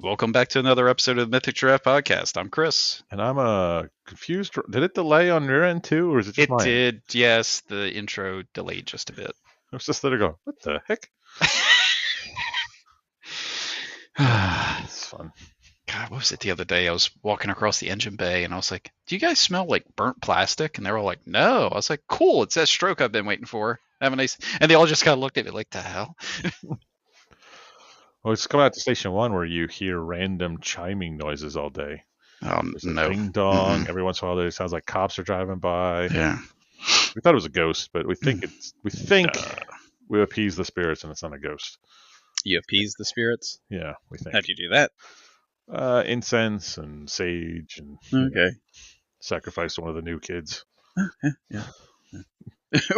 Welcome back to another episode of the Mythic Giraffe podcast. I'm Chris. And I'm confused. Did it delay on your end too, or is it just It mine? did, yes. The intro delayed just a bit. I was just there to go, what the heck? It's fun. God, what was it the other day? I was walking across the engine bay and I was like, do you guys smell like burnt plastic? And they were all like, no. I was like, cool. It's that stroke I've been waiting for. Have a nice. And they all just kind of looked at me like, the hell? Well, it's coming out to Station 1 where you hear random chiming noises all day. There's a ding dong. Mm-hmm. Every once in a while, it sounds like cops are driving by. Yeah. We thought it was a ghost, but we think we appease the spirits and it's not a ghost. You appease the spirits? Yeah, we think. How'd you do that? Incense and sage and sacrifice one of the new kids. Yeah.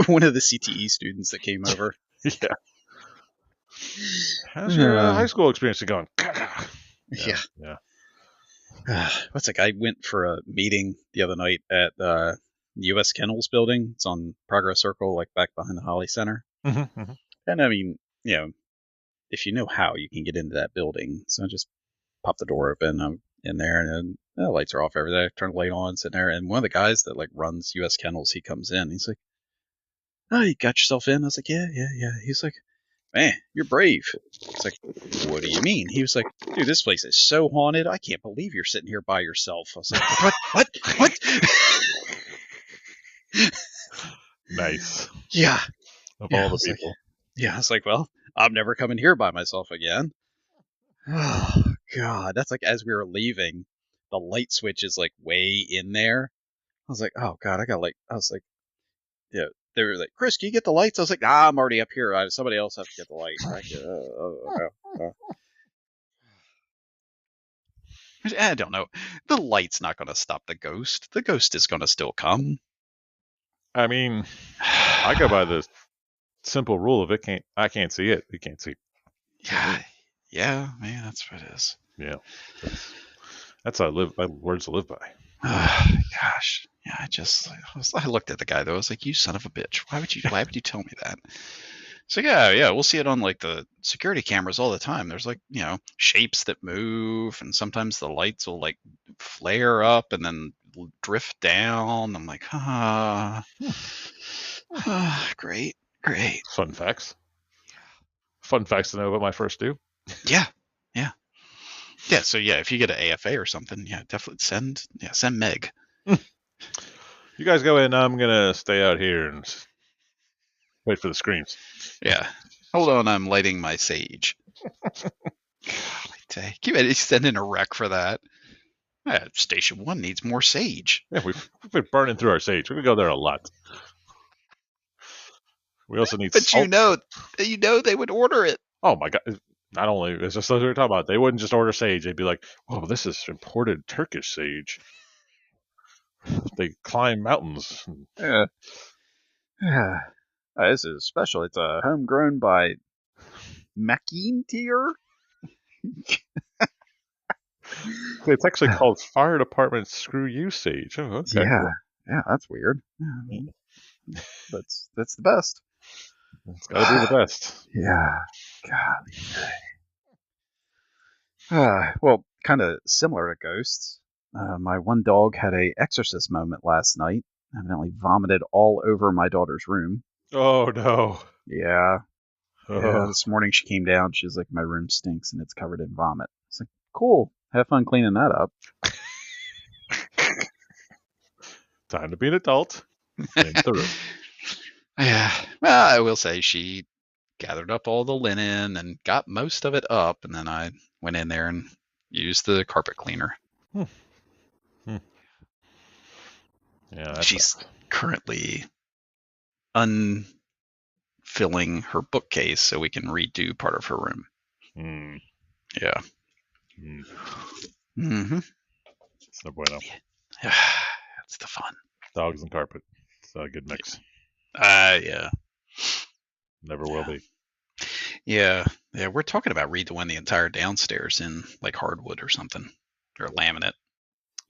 One of the CTE students that came over. Yeah. How's your high school experience going? Yeah. What's like? I went for a meeting the other night at the U.S. Kennels building. It's on Progress Circle, like back behind the Holly Center. Mm-hmm, mm-hmm. And I mean, if you know how, you can get into that building. So I just pop the door open. I'm in there, and the lights are off over there. Turn the light on, sitting there, and one of the guys that like runs U.S. Kennels, he comes in. He's like, "Oh, you got yourself in?" I was like, "Yeah." He's like, "Man, you're brave." It's like, "What do you mean?" He was like, "Dude, this place is so haunted. I can't believe you're sitting here by yourself." I was like, What? Nice. Yeah. Of all the people. I was like, well, I'm never coming here by myself again. Oh, God. That's like as we were leaving, the light switch is like way in there. I was like, oh, God, yeah. They were like, Chris, can you get the lights? I was like, nah, I'm already up here. Somebody else has to get the lights. I don't know. The light's not going to stop the ghost. The ghost is going to still come. I mean, I go by the simple rule of I can't see it. You can't see it. Yeah, man, that's what it is. Yeah. That's how my words to live by. Gosh. Yeah, I looked at the guy though. I was like, you son of a bitch. Why would you tell me that? So yeah, we'll see it on like the security cameras all the time. There's like, shapes that move, and sometimes the lights will like flare up and then drift down. I'm like, great. Fun facts. Fun facts to know about my first due. Yeah. So yeah, if you get an AFA or something, definitely send Meg. You guys go in. I'm gonna stay out here and wait for the screams. Yeah. Hold on, I'm lighting my sage. Can you imagine sending a wreck for that? Station 1 needs more sage. Yeah, we've been burning through our sage. We could go there a lot. We also need salt. But you know they would order it. Oh my God. Not only, it's just what we were talking about, they wouldn't just order sage. They'd be like, oh, this is imported Turkish sage. They climb mountains. Yeah. This is special. It's homegrown by McIntyre. It's actually called Fire Department Screw You Sage. Oh, okay. Yeah, that's weird. That's the best. It's got to be the best. Yeah. God. Well, kind of similar to ghosts. My one dog had a exorcist moment last night. Evidently vomited all over my daughter's room. Oh no. Yeah. Yeah. This morning she came down. She was like, my room stinks and it's covered in vomit. It's like, cool. Have fun cleaning that up. Time to be an adult. Clean the room. Yeah. Well, I will say she gathered up all the linen and got most of it up, and then I went in there and used the carpet cleaner. Yeah. She's currently unfilling her bookcase so we can redo part of her room. Yeah. Mm-hmm. It's no bueno. Yeah. That's the fun. Dogs and carpet. It's a good mix. Yeah. Never will be. Yeah. We're talking about redoing the entire downstairs in like hardwood or something, or laminate.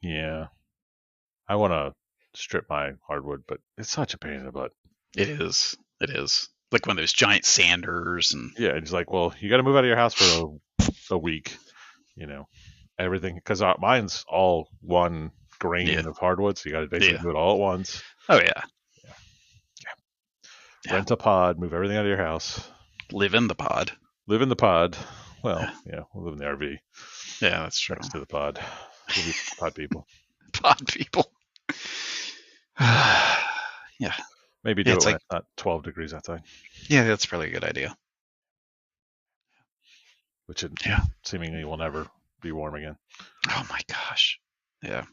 Yeah. I want to strip my hardwood, but it's such a pain in the butt. It is. Like one of those giant sanders. And yeah, it's like, well, you got to move out of your house for a week. everything, because mine's all one grain Yeah. of hardwood, so you got to basically Yeah. do it all at once. Oh yeah. Rent a pod, move everything out of your house, Live in the pod. live in the pod. Well, we'll live in the RV Yeah, that's true. next to the pod. We'll be pod people. Pod people. Yeah. Maybe do Yeah, it it's when like- it's not 12 degrees outside, Yeah, that's probably a good idea. which it Yeah. seemingly will never be warm again. Oh my gosh. Yeah.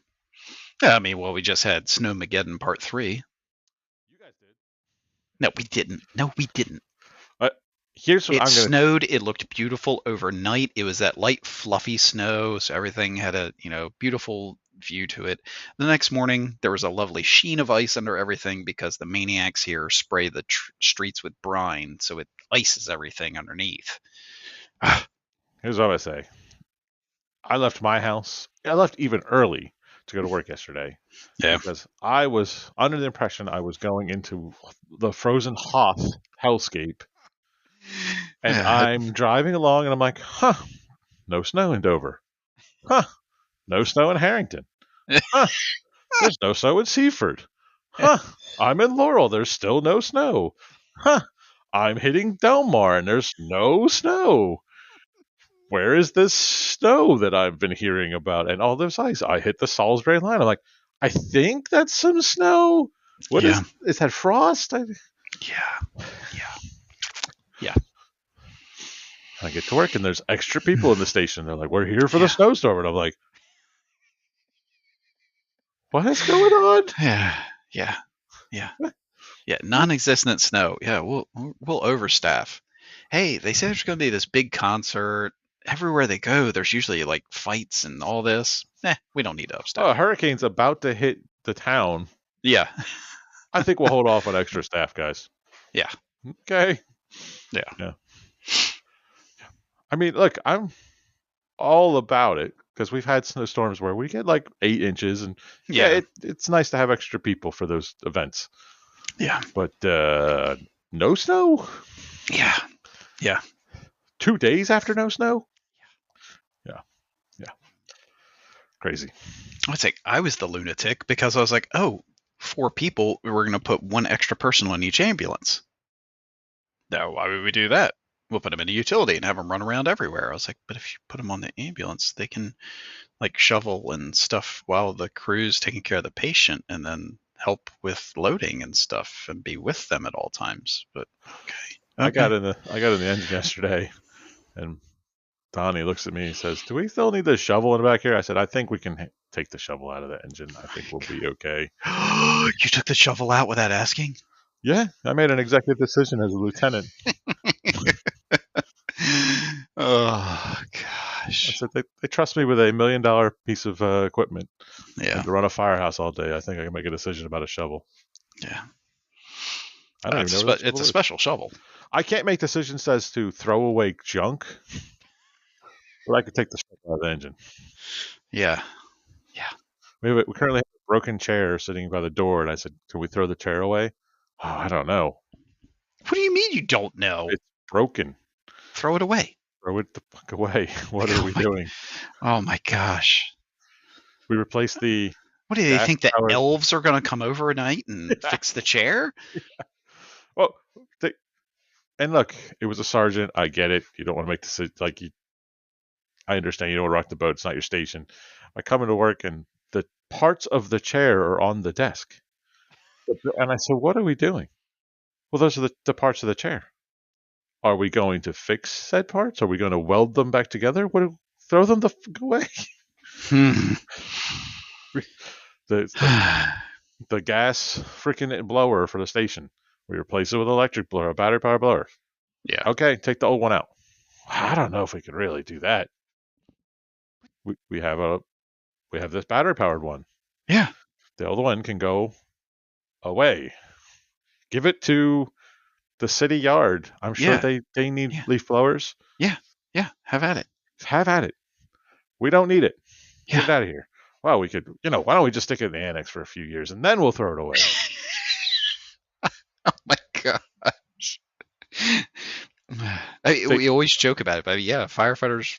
Yeah, I mean, well, we just had Snowmageddon Part 3. You guys did. No, we didn't. Here's what It I'm going to. snowed. It looked beautiful overnight. It was that light, fluffy snow, so everything had a beautiful view to it. The next morning, there was a lovely sheen of ice under everything because the maniacs here spray the streets with brine, so it ices everything underneath. Here's what I say. I left my house. I left even early to go to work yesterday. Yeah. Because I was under the impression I was going into the frozen Hoth hellscape. And I'm driving along and I'm like, no snow in Dover. No snow in Harrington. There's no snow in Seaford. I'm in Laurel. There's still no snow. I'm hitting Delmar and there's no snow. Where is this snow that I've been hearing about? And all this ice. I hit the Salisbury line. I'm like, I think that's some snow. What is that frost? Yeah. I get to work and there's extra people in the station. They're like, we're here for the snowstorm. And I'm like, what is going on? Yeah. Non-existent snow. Yeah, we'll overstaff. Hey, they say there's going to be this big concert. Everywhere they go, there's usually like fights and all this. We don't need to upstaff. Oh, a hurricane's about to hit the town. Yeah. I think we'll hold off on extra staff, guys. Yeah. Okay. Yeah. I mean, look, I'm all about it because we've had snowstorms where we get like 8 inches, and it's nice to have extra people for those events. Yeah. But no snow? Yeah. 2 days after no snow? Yeah. Crazy. I'd say I was the lunatic because I was like, 4 people, we're going to put 1 extra person on each ambulance. Now, why would we do that? We'll put them in a utility and have them run around everywhere. I was like, but if you put them on the ambulance, they can like shovel and stuff while the crew's taking care of the patient and then help with loading and stuff and be with them at all times. But okay. I got in the engine yesterday, and Donnie looks at me and says, "Do we still need the shovel in the back here?" I said, "I think we can take the shovel out of the engine. I think we'll be okay." You took the shovel out without asking? Yeah, I made an executive decision as a lieutenant. Oh I gosh. said they trust me with $1 million piece of equipment. Yeah. And to run a firehouse all day. I think I can make a decision about a shovel. Yeah. I don't even know what it's a special shovel. I can't make decisions as to throw away junk, but I could take the shovel out of the engine. Yeah. We currently have a broken chair sitting by the door, and I said, "Can we throw the chair away?" Oh, I don't know. What do you mean you don't know? It's broken. Throw it away. Throw it the fuck away. What are we doing? Oh my gosh. We replaced the... What do they think, that elves are going to come overnight and fix the chair? Well, and look, it was a sergeant. I get it. You don't want to make decisions. I understand you don't want to rock the boat. It's not your station. I come into work and the parts of the chair are on the desk. And I said, what are we doing? Well, those are the parts of the chair. Are we going to fix said parts? Are we going to weld them back together? Throw them the fuck away. The gas freaking blower for the station. We replace it with an electric blower, a battery power blower. Yeah. Okay, take the old one out. I don't know if we could really do that. We have this battery powered one. Yeah. The old one can go away. Give it to the city yard. I'm sure they need leaf blowers. Yeah. Have at it. Have at it. We don't need it. Yeah. Get it out of here. Well, we could, why don't we just stick it in the annex for a few years and then we'll throw it away. Oh my gosh. We always joke about it, but yeah, firefighters,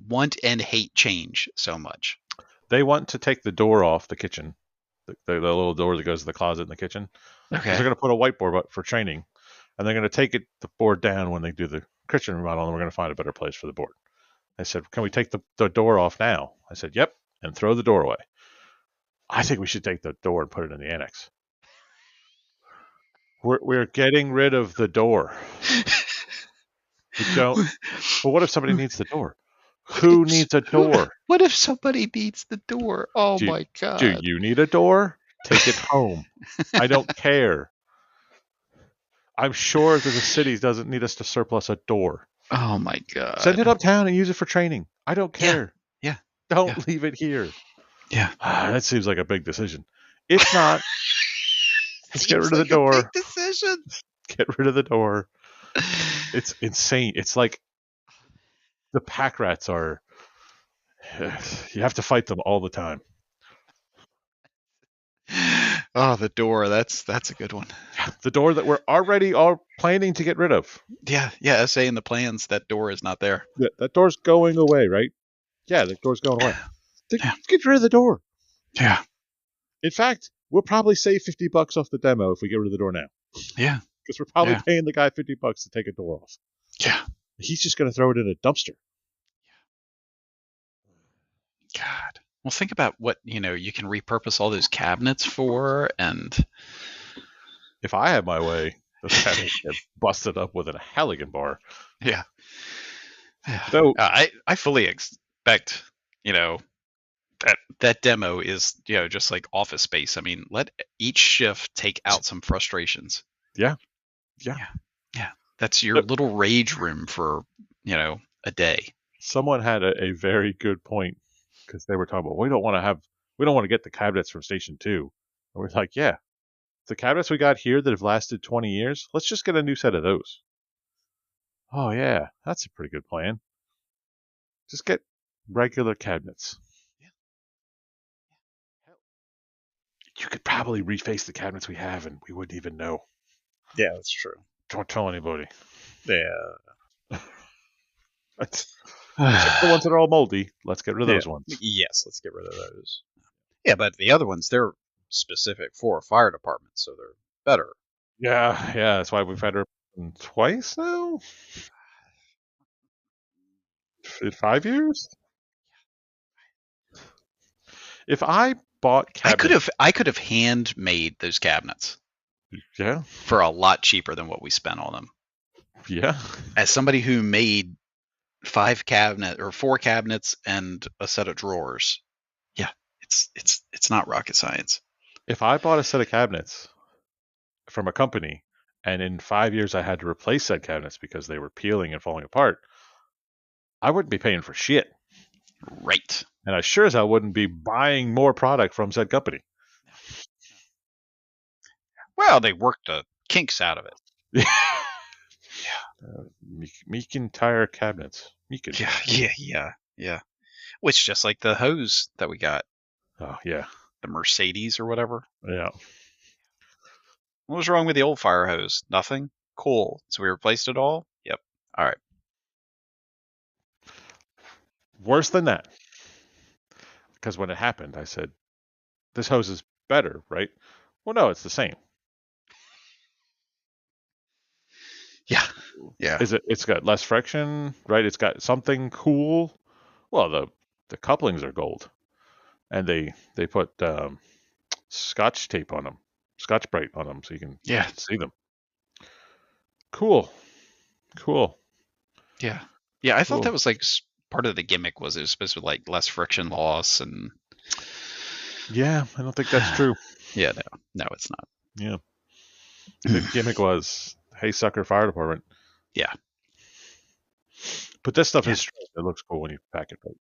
want and hate change so much. They want to take the door off the kitchen, the little door that goes to the closet in the kitchen. Okay. They're going to put a whiteboard up for training, and they're going to take the board down when they do the kitchen remodel, and we're going to find a better place for the board. They said, can we take the door off now? I said, yep, and throw the door away. I think we should take the door and put it in the annex. We're getting rid of the door. We don't. But what if somebody needs the door? Who needs a door? What if somebody needs the door? Oh my God. Do you need a door? Take it home. I don't care. I'm sure that the city doesn't need us to surplus a door. Oh my God. Send it uptown and use it for training. I don't care. Yeah. Don't leave it here. Yeah. That seems like a big decision. If not, let's get rid of the door. Big decision. Get rid of the door. It's insane. It's like the pack rats are. You have to fight them all the time. Oh, the door. That's a good one. The door that we're already all planning to get rid of. Yeah. SA in the plans, that door is not there. Yeah, that door's going away, right? Yeah, the door's going away. Let's get rid of the door. Yeah. In fact, we'll probably save $50 off the demo if we get rid of the door now. Yeah. Because we're probably paying the guy $50 to take a door off. Yeah. He's just going to throw it in a dumpster. God. Well, think about what, you can repurpose all those cabinets for, and if I had my way, those cabinets get busted up with a Halligan bar. Yeah. So I fully expect, that demo is, just like Office Space. I mean, let each shift take out some frustrations. Yeah. That's your little rage room for, a day. Someone had a very good point, because they were talking about, we don't want to get the cabinets from Station 2. And we're like, yeah, the cabinets we got here that have lasted 20 years, let's just get a new set of those. Oh yeah, that's a pretty good plan. Just get regular cabinets. You could probably reface the cabinets we have and we wouldn't even know. Yeah, that's true. Don't tell anybody. Yeah. The ones that are all moldy, let's get rid of those ones. Yes, let's get rid of those. Yeah, but the other ones, they're specific for a fire department, so they're better. Yeah, that's why we've had her twice now? In 5 years? If I bought cabinets... I could have handmade those cabinets. Yeah. For a lot cheaper than what we spent on them. Yeah. As somebody who made 4 cabinets and a set of drawers. Yeah, it's not rocket science. If I bought a set of cabinets from a company and in 5 years I had to replace said cabinets because they were peeling and falling apart, I wouldn't be paying for shit. Right. And I sure as hell wouldn't be buying more product from said company. Well, they worked the kinks out of it. Meekin tire cabinets. Meekin. Yeah. Which, just like the hose that we got. Oh, yeah. The Mercedes or whatever. Yeah. What was wrong with the old fire hose? Nothing? Cool. So we replaced it all? Yep. All right. Worse than that. Because when it happened, I said, this hose is better, right? Well, no, it's the same. Yeah. It's got less friction, right? It's got something cool. Well, the couplings are gold. And they put Scotch tape on them. Scotch Brite on them so you can see them. Cool. Yeah, I thought that was like part of the gimmick, was it was supposed to be like less friction loss and... Yeah, I don't think that's true. Yeah, no, it's not. Yeah. The gimmick was, hey, sucker, fire department. Yeah. But this stuff is straight. It looks cool when you pack it right.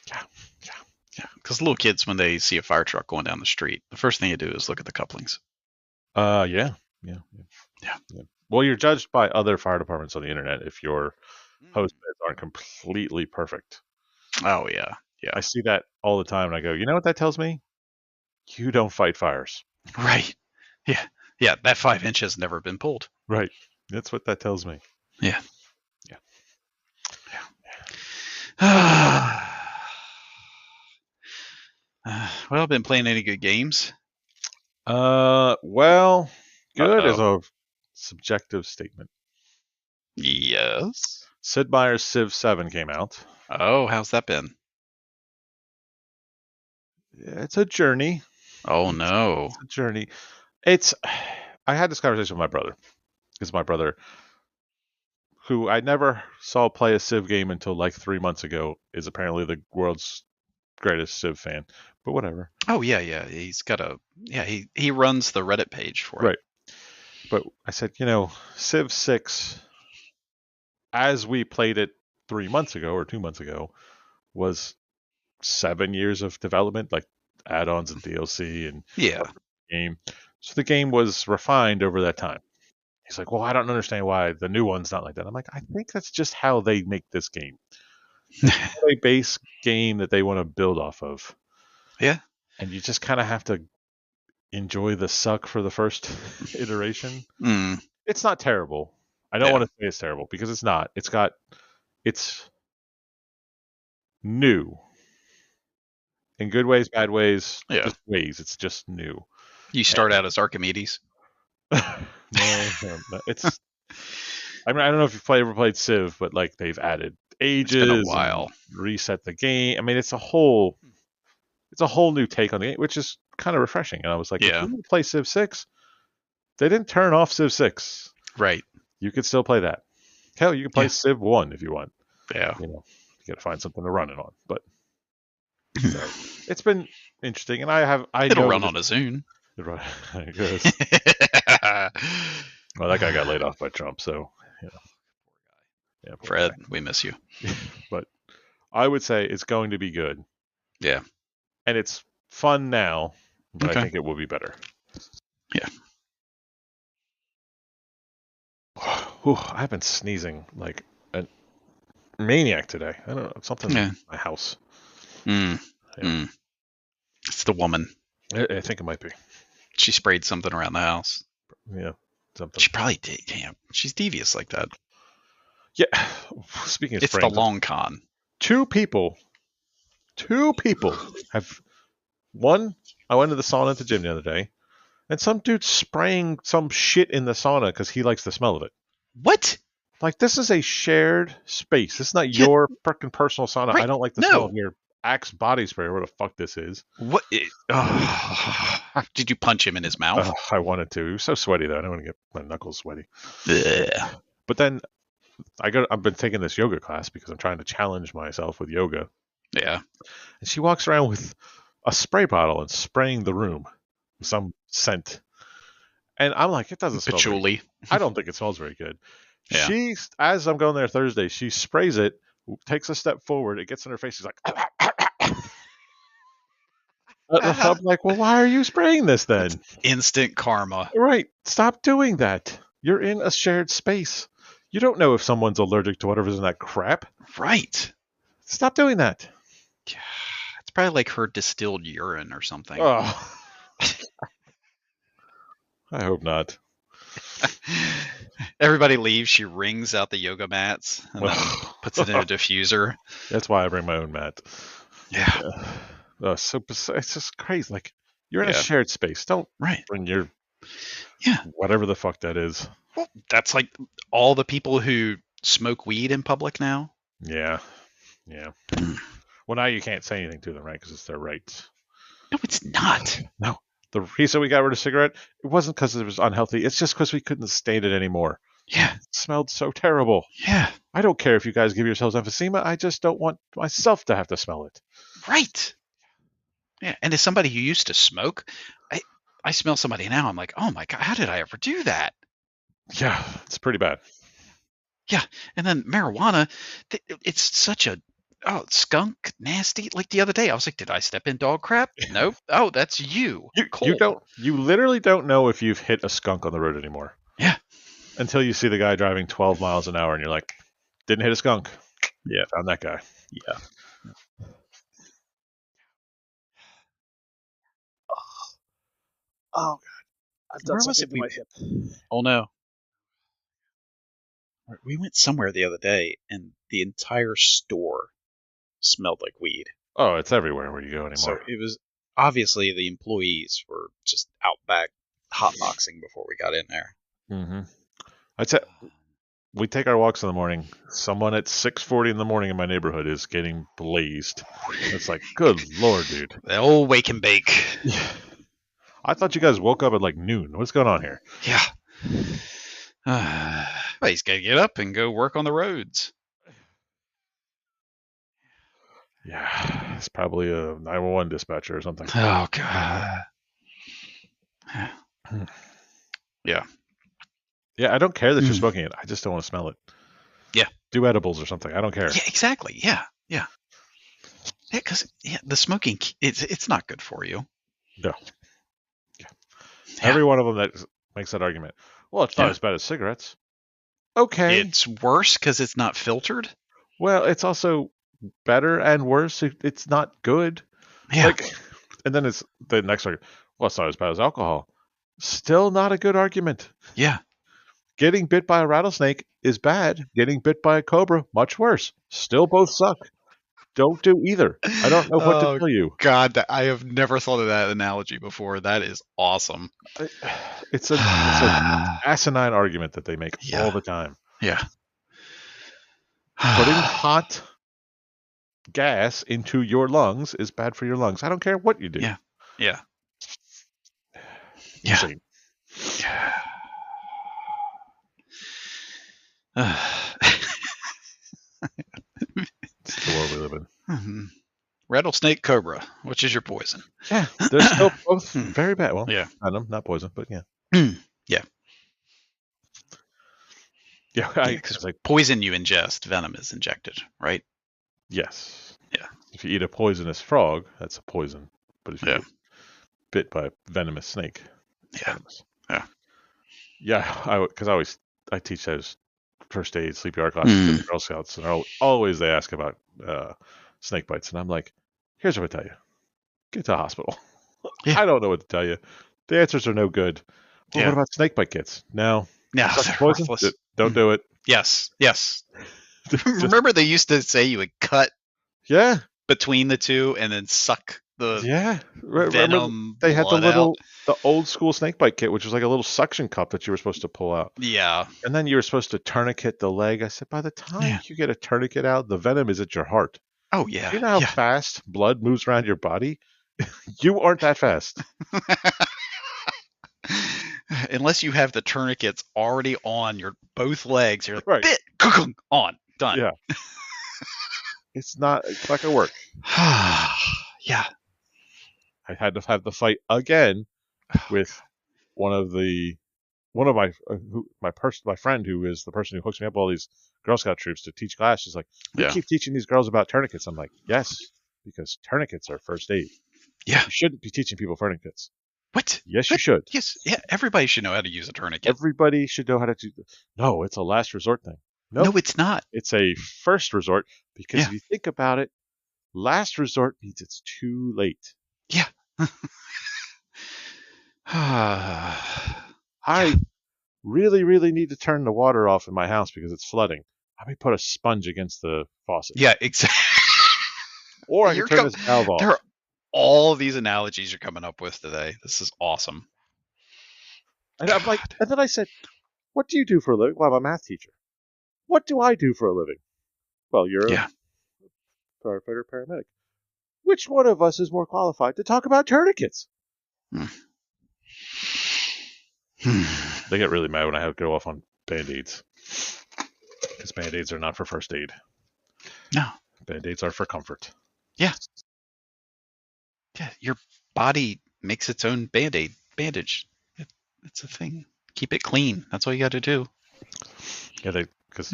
Yeah. Because little kids, when they see a fire truck going down the street, the first thing you do is look at the couplings. Yeah. Well, you're judged by other fire departments on the internet if your hose beds aren't completely perfect. Oh, yeah. I see that all the time, and I go, you know what that tells me? You don't fight fires. Right. Yeah, that 5 inch has never been pulled. Right. That's what that tells me. Yeah. Well, been playing any good games? Well, good is Uh-oh. a subjective statement. Yes. Sid Meier's Civ 7 came out. Oh, how's that been? It's a journey. Oh no. It's a journey. I had this conversation with my brother, because my brother, who I never saw play a Civ game until like 3 months ago, is apparently the world's greatest Civ fan. But whatever. Oh yeah. He's got he runs the Reddit page for it. Right. But I said, Civ 6, as we played it 3 months ago or 2 months ago, was 7 years of development, like add-ons and DLC and Yeah. game. So the game was refined over that time. He's like, well, I don't understand why the new one's not like that. I'm like, I think that's just how they make this game. A base game that they want to build off of. Yeah. And you just kind of have to enjoy the suck for the first iteration. Mm. It's not terrible. I don't want to say it's terrible because it's not. It's new. In good ways, bad ways, just ways. It's just new. You start out as Archimedes. No. It's. I mean, I don't know if you've ever played Civ, but like they've added ages, it's been a while, reset the game. I mean, it's a whole new take on the game, which is kind of refreshing. And I was like, if you play Civ 6, they didn't turn off Civ 6. Right. You could still play that. Hell, you can play Civ 1 if you want. Yeah. You got to find something to run it on, but so, it's been interesting, and it'll run on a Zune. Right. I guess. Well, that guy got laid off by Trump, so yeah. Fred, we miss you. But I would say it's going to be good. Yeah. And it's fun now, but I think it will be better. Yeah. I've been sneezing like a maniac today. I don't know, something in my house. It's the woman. I think it might be. She sprayed something around the house. Yeah, something. She probably did. Damn, she's devious like that. Yeah. Speaking of it's spraying, the long con. Two people have. One, I went to the sauna at the gym the other day, and some dude spraying some shit in the sauna because he likes the smell of it. What? Like, this is a shared space. This is not your freaking personal sauna. Right. I don't like the smell of your Axe body spray or what the fuck this is. What? Did you punch him in his mouth? I wanted to. He was so sweaty though. I don't want to get my knuckles sweaty. Ugh. But then I've been taking this yoga class because I'm trying to challenge myself with yoga. Yeah. And she walks around with a spray bottle and spraying the room with some scent. And I'm like, it doesn't smell patchouli. I don't think it smells very good. Yeah. As I'm going there Thursday, she sprays it, takes a step forward, it gets in her face, she's like, I'm like, well, why are you spraying this then? It's instant karma. Right. Stop doing that. You're in a shared space. You don't know if someone's allergic to whatever's in that crap. Right. Stop doing that. It's probably like her distilled urine or something. Oh. I hope not. Everybody leaves. She wrings out the yoga mats and then puts it in a diffuser. That's why I bring my own mat. Yeah. So it's just crazy. Like, you're in a shared space. Don't bring your whatever the fuck that is. Well, that's like all the people who smoke weed in public now. Yeah. Well, now you can't say anything to them, right? Because it's their rights. No, it's not. No. The reason we got rid of cigarette, it wasn't because it was unhealthy. It's just because we couldn't stand it anymore. Yeah. It smelled so terrible. Yeah. I don't care if you guys give yourselves emphysema. I just don't want myself to have to smell it. Right. Yeah. And as somebody who used to smoke, I smell somebody now. I'm like, oh my God, how did I ever do that? Yeah. It's pretty bad. Yeah. And then marijuana, it's such a skunk, nasty. Like the other day, I was like, did I step in dog crap? Nope. Oh, that's you. You literally don't know if you've hit a skunk on the road anymore. Yeah. Until you see the guy driving 12 miles an hour and you're like, didn't hit a skunk. Yeah. Found that guy. Yeah. Oh God. I've done something to my hip. Oh no. We went somewhere the other day and the entire store smelled like weed. Oh, it's everywhere where you go anymore. So it was obviously the employees were just out back hotboxing before we got in there. Mm-hmm. I'd say we take our walks in the morning. Someone at 6:40 in the morning in my neighborhood is getting blazed. It's like, good Lord, dude. The old wake and bake. Yeah. I thought you guys woke up at like noon. What's going on here? Yeah. Well, he's got to get up and go work on the roads. Yeah, it's probably a 911 dispatcher or something. Oh, God. Yeah. Yeah, I don't care that you're smoking it. I just don't want to smell it. Yeah. Do edibles or something. I don't care. Yeah, exactly. Yeah. Yeah. Yeah, because the smoking, it's not good for you. No. Yeah. Every one of them that makes that argument. Well, it's not as bad as cigarettes. Okay. It's worse because it's not filtered. Well, it's also better and worse. It's not good. Yeah. And then it's the next argument. Well, it's not as bad as alcohol. Still not a good argument. Yeah. Getting bit by a rattlesnake is bad. Getting bit by a cobra, much worse. Still both suck. Don't do either. I don't know what to tell you. God, I have never thought of that analogy before. That is awesome. It's an asinine argument that they make all the time. Yeah. Putting hot gas into your lungs is bad for your lungs. I don't care what you do. Yeah. Yeah. Insane. Yeah. It's the world we live in. Mm-hmm. Rattlesnake, cobra. Which is your poison? Yeah, they're still both very bad. Well, yeah, venom, not poison, but yeah. Yeah. Yeah, because like poison you ingest, venom is injected, right? Yes. Yeah. If you eat a poisonous frog, that's a poison. But if you get bit by a venomous snake, it's venomous. Yeah. Yeah, because I teach those first aid CPR classes to the Girl Scouts, and always they ask about snake bites, and I'm like, here's what I tell you: get to the hospital. I don't know what to tell you. The answers are no good. Well, what about snake bite kits? No, poison. Don't do it. Yes. Remember they used to say you would cut between the two and then suck the venom. They had the old school snake bite kit, which was like a little suction cup that you were supposed to pull out. Yeah. And then you were supposed to tourniquet the leg. I said, by the time you get a tourniquet out, the venom is at your heart. Oh, yeah. You know how fast blood moves around your body? You aren't that fast. Unless you have the tourniquets already on your both legs, you're like, bit, on, done. Yeah. It's not gonna work. Yeah. I had to have the fight again with one of my friend who is the person who hooks me up with all these Girl Scout troops to teach class. She's like, you keep teaching these girls about tourniquets. I'm like, yes, because tourniquets are first aid. Yeah. You shouldn't be teaching people tourniquets. What? Yes, you should. Yes. Yeah. Everybody should know how to use a tourniquet. Everybody should know how to do. No, it's a last resort thing. No, it's not. It's a first resort because if you think about it, last resort means it's too late. Yeah. I really, really need to turn the water off in my house because it's flooding. Let me put a sponge against the faucet. Yeah, exactly. Or I can turn this valve off. There are all of these analogies you're coming up with today. This is awesome. And I'm like, and then I said, what do you do for a living? Well, I'm a math teacher. What do I do for a living? Well, you're a firefighter, paramedic. Which one of us is more qualified to talk about tourniquets? They get really mad when I have to go off on Band-Aids. Because Band-Aids are not for first aid. No. Band-Aids are for comfort. Yeah. Yeah, your body makes its own bandage. It's a thing. Keep it clean. That's all you got to do. Yeah, because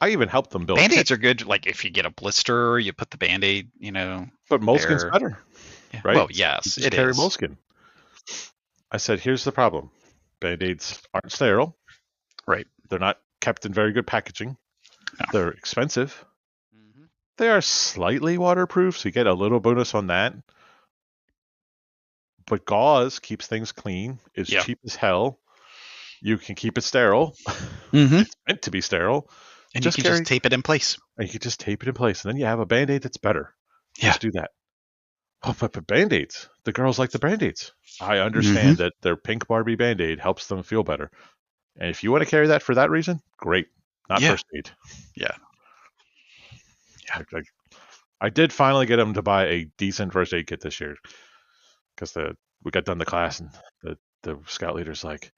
I even helped them build. Band-Aids are good. Like if you get a blister, you put the Band-Aid, But moleskin's better, right? Well, yes, it carry is. moleskin. I said, here's the problem. Band-Aids aren't sterile. Right. They're not kept in very good packaging. No. They're expensive. Mm-hmm. They are slightly waterproof, so you get a little bonus on that. But gauze keeps things clean. It's cheap as hell. You can keep it sterile. Mm-hmm. It's meant to be sterile. And Just you can carry- just tape it in place. And you can just tape it in place, and then you have a Band-Aid that's better. Yeah. Just do that. Oh, but Band-Aids. The girls like the Band-Aids. I understand that their pink Barbie Band-Aid helps them feel better. And if you want to carry that for that reason, great. Not first aid. Yeah. I did finally get them to buy a decent first aid kit this year because we got done the class and the scout leader's like,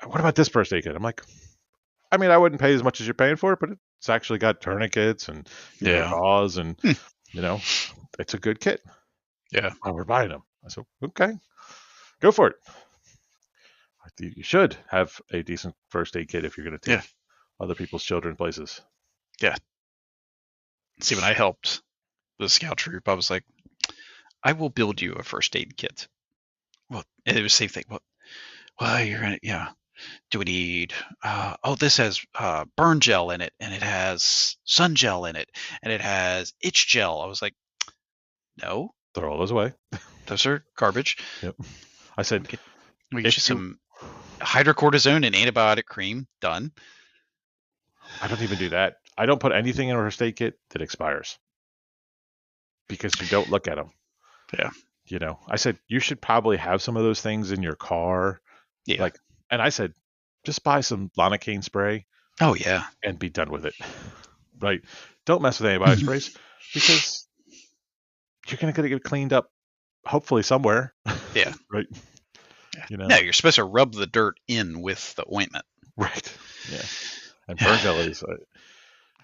what about this first aid kit? I'm like, I mean, I wouldn't pay as much as you're paying for it, but it's actually got tourniquets and gauze and, it's a good kit. Yeah. Oh, we're buying them. I said, okay, go for it. You should have a decent first aid kit if you're going to take other people's children places. Yeah. See, when I helped the scout troop, I was like, I will build you a first aid kit. Well, it was the same thing. Well, you're going to, do we need, this has burn gel in it, and it has sun gel in it, and it has itch gel. I was like, no. Throw all those away. Those are garbage. Yep. I said, we get you some hydrocortisone and antibiotic cream. Done. I don't even do that. I don't put anything in a first aid kit that expires because you don't look at them. Yeah. I said, you should probably have some of those things in your car. Yeah. And I said, just buy some Lonocaine spray. Oh, yeah. And be done with it. Right. Don't mess with antibiotic sprays because you're going to get it cleaned up, hopefully somewhere. Yeah. Right. Yeah. No, you're supposed to rub the dirt in with the ointment. Right. Yeah. And burn gel is.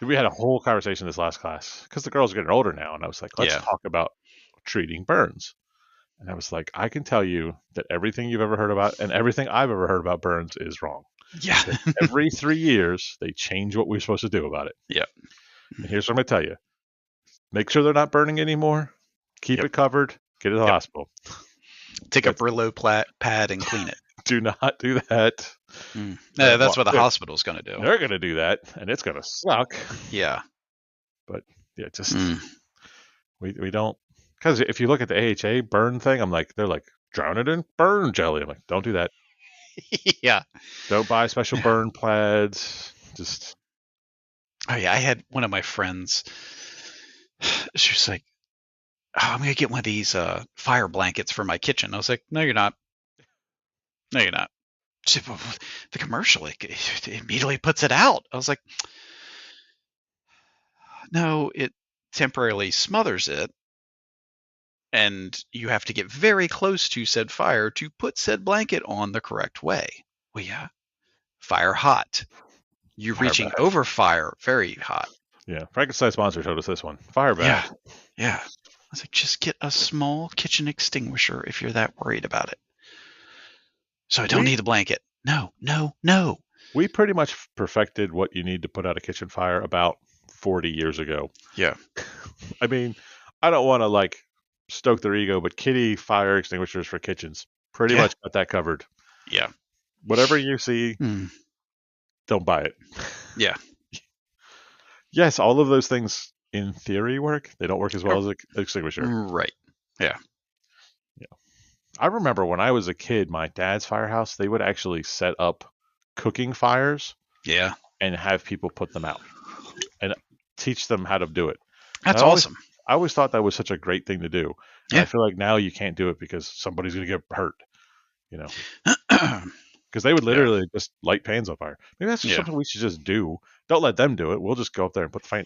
We had a whole conversation this last class because the girls are getting older now, and I was like, let's talk about treating burns. And I was like, I can tell you that everything you've ever heard about and everything I've ever heard about burns is wrong. Yeah. Every 3 years, they change what we're supposed to do about it. Yeah. And here's what I'm going to tell you. Make sure they're not burning anymore. Keep it covered. Get it to the hospital. Take a Brillo pad and clean it. Do not do that. No, that's what the hospital's going to do. They're going to do that, and it's going to suck. Yeah. But, just we don't. Because if you look at the AHA burn thing, they're like, drown it in burn jelly. I'm like, don't do that. Yeah. Don't buy special burn plaids. Just. Oh, yeah. I had one of my friends. She was like, I'm going to get one of these fire blankets for my kitchen. I was like, no, you're not. No, you're not. She said, well, the commercial, it immediately puts it out. I was like, no, it temporarily smothers it. And you have to get very close to said fire to put said blanket on the correct way. Well, yeah. Fire hot. You're reaching over fire very hot. Yeah. Frankenstein sponsor showed us this one. Fire bath. Yeah. I was like, just get a small kitchen extinguisher if you're that worried about it. So I don't need the blanket. No. We pretty much perfected what you need to put out a kitchen fire about 40 years ago. Yeah. I mean, I don't want to stoke their ego, but kitty fire extinguishers for kitchens pretty much got that covered. Yeah. Whatever you see, don't buy it. Yeah. Yes, all of those things in theory work. They don't work as well as an extinguisher. Right. Yeah. I remember when I was a kid, my dad's firehouse, they would actually set up cooking fires. Yeah. And have people put them out and teach them how to do it. That's awesome. I always thought that was such a great thing to do. And I feel like now you can't do it because somebody's going to get hurt, because they would literally just light pans on fire. Maybe that's just something we should just do. Don't let them do it. We'll just go up there and put the fire,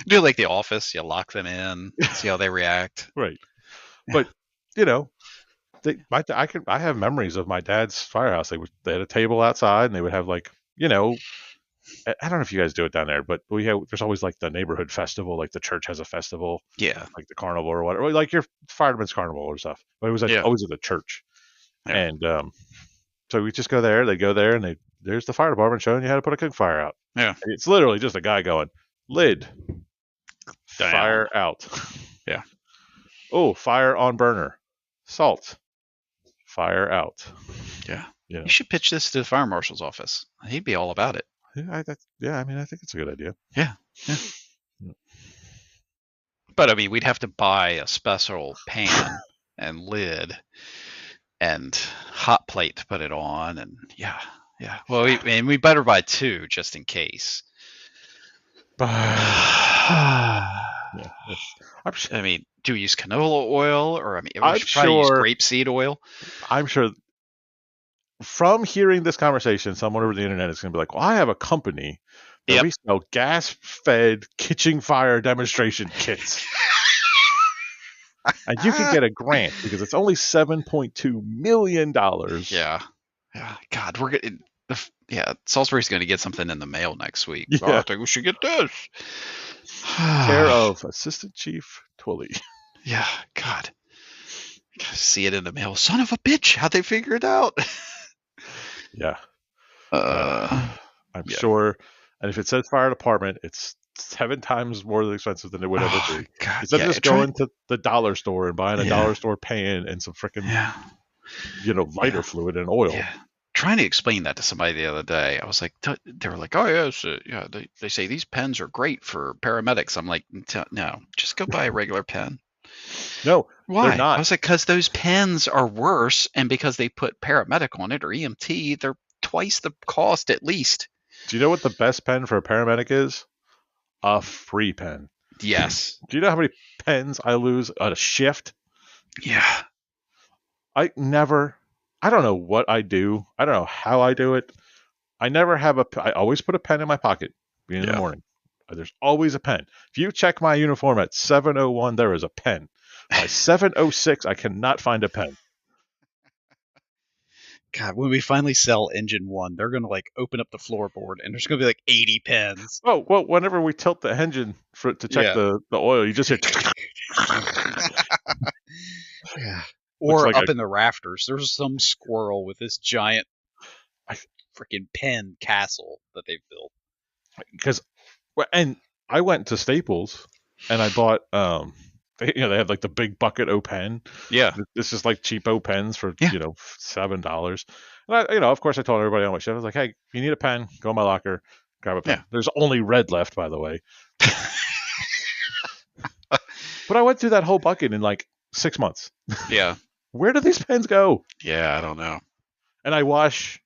Do like The Office. You lock them in, see how they react. Right. But, I have memories of my dad's firehouse. They had a table outside and they would have I don't know if you guys do it down there, but there's always the neighborhood festival, the church has a festival. Yeah. Like the carnival or whatever, like your fireman's carnival or stuff. But it was always at the church. Yeah. And so we just go there, they go there and there's the fire department showing you how to put a cook fire out. Yeah. And it's literally just a guy going, lid, down. Fire out. Yeah. Oh, fire on burner. Salt. Fire out. Yeah. You should pitch this to the fire marshal's office. He'd be all about it. I think it's a good idea. Yeah. But we'd have to buy a special pan and lid and hot plate to put it on, and yeah. Well, we better buy two just in case. Yeah, I mean, do we use canola oil, or we I'm should probably use sure- grapeseed oil? I'm sure from hearing this conversation, someone over the internet is going to be like, well, I have a company that Yep. we sell gas-fed kitchen fire demonstration kits. And you can get a grant because it's only $7.2 million. Yeah. God, we're getting. Salisbury's going to get something in the mail next week. Yeah. Oh, I think we should get this. Care of Assistant Chief Twilly. Yeah, God. See it in the mail. Son of a bitch. How'd they figure it out? Yeah. I'm Yeah. sure. And if it says fire department, it's 7 times more expensive than it would ever be. God, Instead of just going to the dollar store and buying a Yeah. dollar store pan and some freaking, lighter fluid and oil. Yeah. Trying to explain that to somebody the other day, I was like, they were like, oh yes, they say these pens are great for paramedics. I'm like, no, just go buy a regular pen. No, Why? they're not. I was like, because those pens are worse, and because they put paramedic on it or EMT, they're twice the cost at least. Do you know what the best pen for a paramedic is? A free pen. Yes. Do you know how many pens I lose on a shift? Yeah. I don't know what I do. I don't know how I do it. I never have I always put a pen in my pocket in the morning. There's always a pen. If you check my uniform at 7:01, there is a pen. By 7:06, I cannot find a pen. God, when we finally sell Engine 1, they're going to open up the floorboard and there's going to be 80 pens. Oh, well, whenever we tilt the engine to check the oil, you just hear. Yeah. Or like up in the rafters, there's some squirrel with this giant freaking pen castle that they've built. And I went to Staples and I bought they had the big bucket O pen. Yeah. This is cheapo pens for $7. And of course I told everybody on my shift, I was like, hey, if you need a pen, go in my locker, grab a pen. Yeah. There's only red left, by the way. But I went through that whole bucket in 6 months. Yeah. Where do these pens go? Yeah, I don't know. And I wash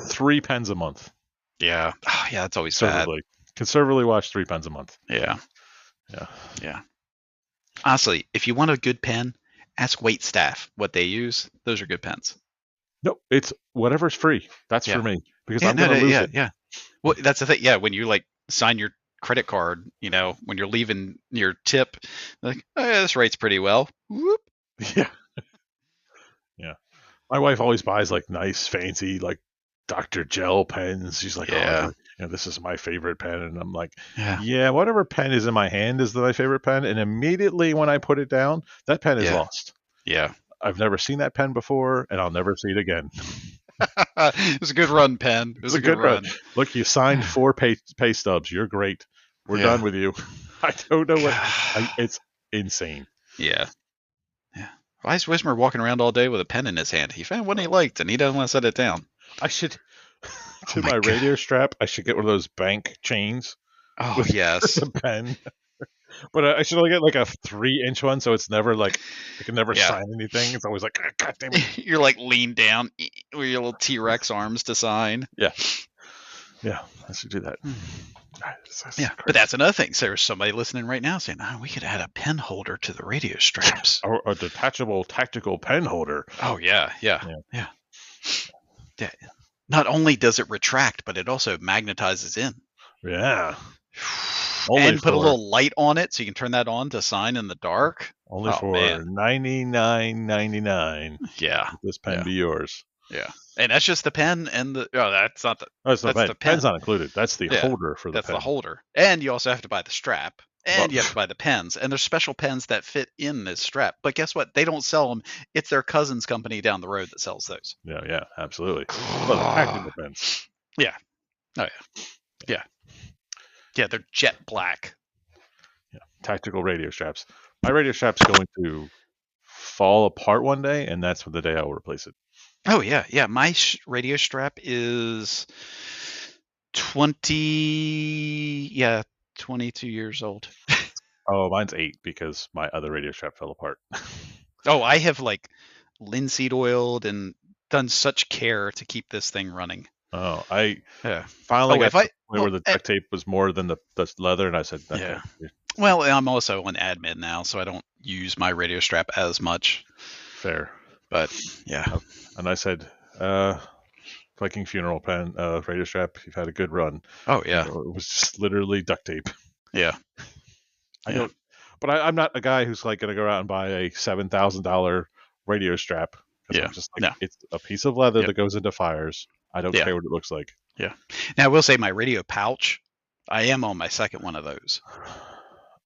3 pens a month. Yeah. Oh, yeah, that's always sad. Conservatively wash 3 pens a month. Yeah. Yeah. Yeah. Honestly, if you want a good pen, ask wait staff what they use. Those are good pens. No, it's whatever's free. That's for me. Because I'm going to lose it. Yeah. Well, that's the thing. Yeah, when you sign your credit card, when you're leaving your tip, oh, yeah, this rate's pretty well. Whoop. Yeah. Yeah. My wife always buys nice, fancy, Dr. Gel pens. She's like, oh, this is my favorite pen. And I'm like, yeah, whatever pen is in my hand is my favorite pen. And immediately when I put it down, that pen is lost. Yeah. I've never seen that pen before, and I'll never see it again. It was a good run, pen. It was a good run. Look, you signed 4 pay stubs. You're great. We're done with you. I don't know it's insane. Yeah. Yeah. Why is Wismer walking around all day with a pen in his hand? He found one he liked, and he doesn't want to set it down. I should, my radio strap, I should get one of those bank chains. Oh, yes. A pen. But I should only get a 3-inch one, so it's never I can never sign anything. It's always God damn it. You're leaned down with your little T-Rex arms to sign. Yeah. Yeah, I should do that. But that's another thing. So there's somebody listening right now saying, we could add a pen holder to the radio straps. Or a detachable tactical pen holder. Oh, yeah. Not only does it retract, but it also magnetizes in. Yeah. And put a little light on it so you can turn that on to sign in the dark. Only for $99.99. Yeah. This pen be yours. Yeah. And that's just the pen and that's not the... That's the pen. Pen's not included. That's the holder for the pen. That's the holder. And you also have to buy the strap. And you have to buy the pens. And there's special pens that fit in this strap. But guess what? They don't sell them. It's their cousin's company down the road that sells those. Yeah, absolutely. Well, the tactical pens. Yeah. Oh, yeah. Yeah. Yeah, they're jet black. Yeah, tactical radio straps. My radio strap's going to fall apart one day, and that's the day I will replace it. Oh, yeah. Yeah, my radio strap is 22 years old. Oh, mine's 8 because my other radio strap fell apart. Oh, I have linseed oiled and done such care to keep this thing running. Oh, I finally got to the where the duct tape was more than the leather, and I said, okay. Yeah. Well, I'm also on admin now, so I don't use my radio strap as much. Fair. But yeah. And I said, Viking funeral pen, radio strap, you've had a good run. Oh yeah. It was just literally duct tape. Yeah. I don't, but I'm not a guy who's like going to go out and buy a $7,000 radio strap. Yeah. I'm just like, it's a piece of leather that goes into fires. I don't care what it looks like. Yeah. Now I will say my radio pouch, I am on my second one of those.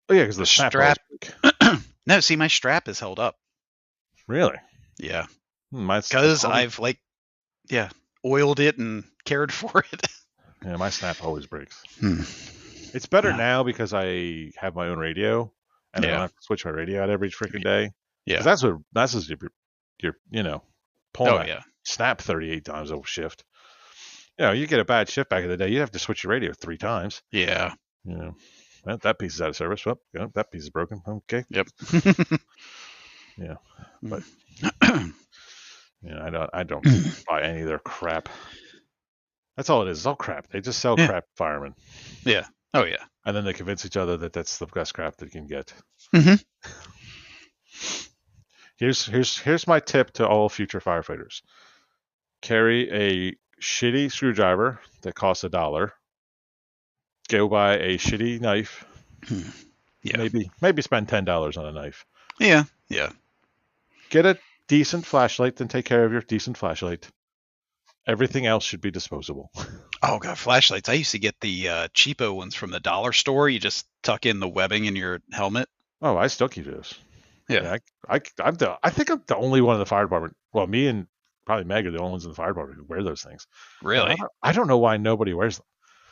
Oh yeah, because the strap. No, see, my strap is held up. Really? Yeah. Because I've oiled it and cared for it. Yeah, my snap always breaks. It's better now because I have my own radio and I don't have to switch my radio out every freaking day. Yeah. That's your pulling that snap 38 times a shift. You get a bad shift back in the day, you have to switch your radio 3 times. Yeah. Well, that piece is out of service. Well, that piece is broken. Okay. Yep. Yeah. But I don't buy any of their crap. That's all it is. It's all crap. They just sell crap firemen. Yeah. Oh yeah. And then they convince each other that that's the best crap they can get. Mm-hmm. Here's my tip to all future firefighters. Carry a shitty screwdriver that costs $1. Go buy a shitty knife. Yeah. Maybe spend $10 on a knife. Yeah. Yeah. Get a decent flashlight, then take care of your decent flashlight. Everything else should be disposable. Oh god, flashlights! I used to get the cheapo ones from the dollar store. You just tuck in the webbing in your helmet. Oh, I still keep those. Yeah. I think I'm the only one in the fire department. Well, me and probably Meg are the only ones in the fire department who wear those things. Really? I don't know why nobody wears them.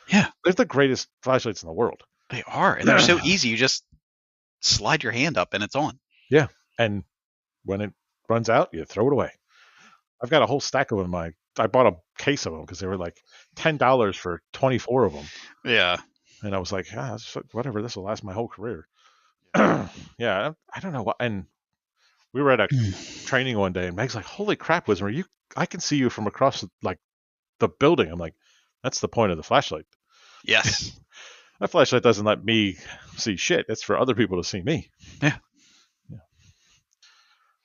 Yeah. They're the greatest flashlights in the world. They are, and they're so easy. You just slide your hand up and it's on. Yeah, and when it runs out, you throw it away. I've got a whole stack of them. I bought a case of them because they were like $10 for 24 of them. Yeah. And I was like, whatever, this will last my whole career. Yeah, I don't know what. And we were at a training one day, and Meg's like, "Holy crap, Wismer! I can see you from across like the building." I'm like, "That's the point of the flashlight." Yes. That flashlight doesn't let me see shit. It's for other people to see me. Yeah.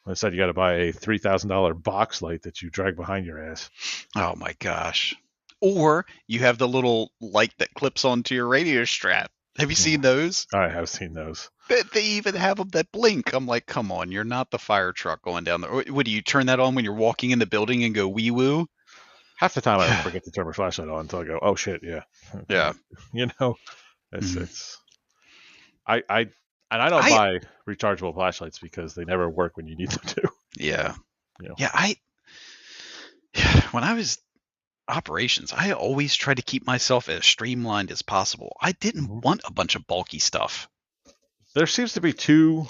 I said you got to buy a $3,000 box light that you drag behind your ass. Oh my gosh. Or you have the little light that clips onto your radio strap. Have you seen those? I have seen those. They even have them that blink. I'm like, come on, you're not the fire truck going down there. What do you turn that on when you're walking in the building and go wee woo? Half the time I forget to turn my flashlight on until I go, oh shit, yeah. Yeah. It's I don't buy rechargeable flashlights because they never work when you need them to. Yeah. Yeah, when I was operations, I always tried to keep myself as streamlined as possible. I didn't want a bunch of bulky stuff. There seems to be 2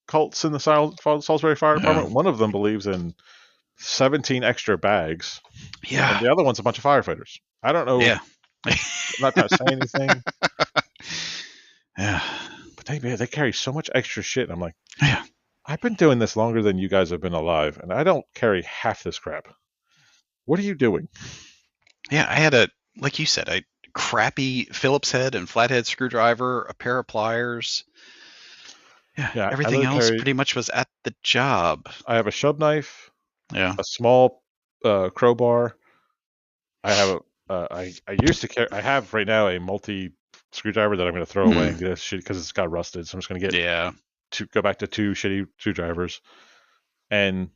cults in the Salisbury Fire Department. One of them believes in 17 extra bags. Yeah. And the other one's a bunch of firefighters. I don't know. Yeah. I'm not trying to say anything. Yeah. But they carry so much extra shit. And I'm like, yeah. I've been doing this longer than you guys have been alive, and I don't carry half this crap. What are you doing? Yeah, I had like you said, a crappy Phillips head and flathead screwdriver, a pair of pliers. Yeah, everything else pretty much was at the job. I have a shove knife. Yeah. A small crowbar. I have I used to carry. I have right now a multi screwdriver that I'm going to throw away and get a shit because it's got rusted. So I'm just going to get go back to 2 shitty screwdrivers and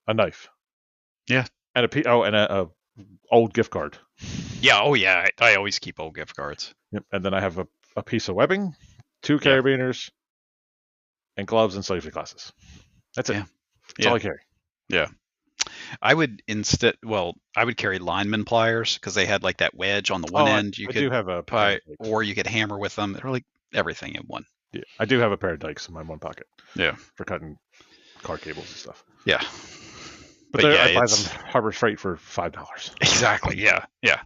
a knife. Yeah. And a old gift card. Yeah. Oh yeah. I always keep old gift cards. Yep. And then I have a piece of webbing, 2 carabiners, and gloves and safety glasses. That's it. That's all I carry. Yeah. I would carry lineman pliers because they had like that wedge on the one end. I do have a pie, or you could hammer with them. They're like everything in one. Yeah, I do have a pair of dikes in my one pocket. Yeah, for cutting car cables and stuff. Yeah, but I buy them Harbor Freight for $5. Exactly. Yeah. I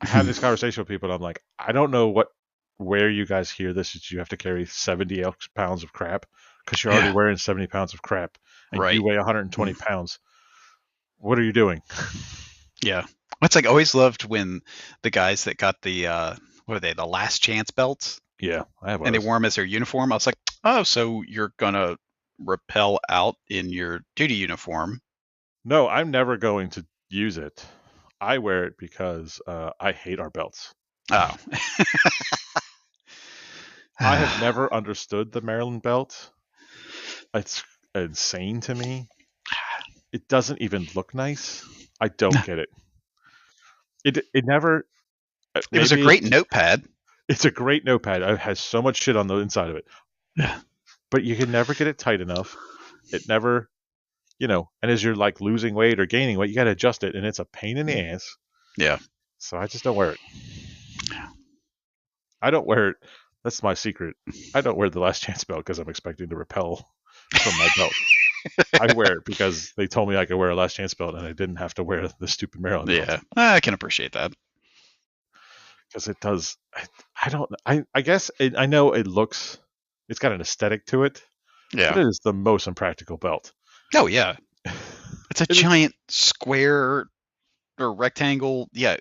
have this conversation with people, and I'm like, I don't know where you guys hear this that you have to carry 70 pounds of crap because you're already wearing 70 pounds of crap and you weigh 120 pounds. what are you doing? Yeah. It's like I always loved when the guys that got the what are they, the last chance belts, Yeah, I have one. and they wore them as their uniform. I was like, oh, so you're gonna rappel out in your duty uniform? No, I'm never going to use it. I wear it because I hate our belts. Oh. I have never understood the Maryland belt. It's insane to me. It doesn't even look nice. I don't get it. It never. It was a great notepad. It's a great notepad. It has so much shit on the inside of it. Yeah. But you can never get it tight enough. It never, and as you're like losing weight or gaining weight, you got to adjust it, and it's a pain in the ass. Yeah. So I just don't wear it. I don't wear it. That's my secret. I don't wear the last chance belt because I'm expecting to repel from my belt. I wear it because they told me I could wear a last chance belt and I didn't have to wear the stupid Maryland belt. Yeah, I can appreciate that. Because it does. I guess I know it looks. It's got an aesthetic to it. Yeah. But it is the most impractical belt. Oh yeah. It's a giant square or rectangle. Yeah.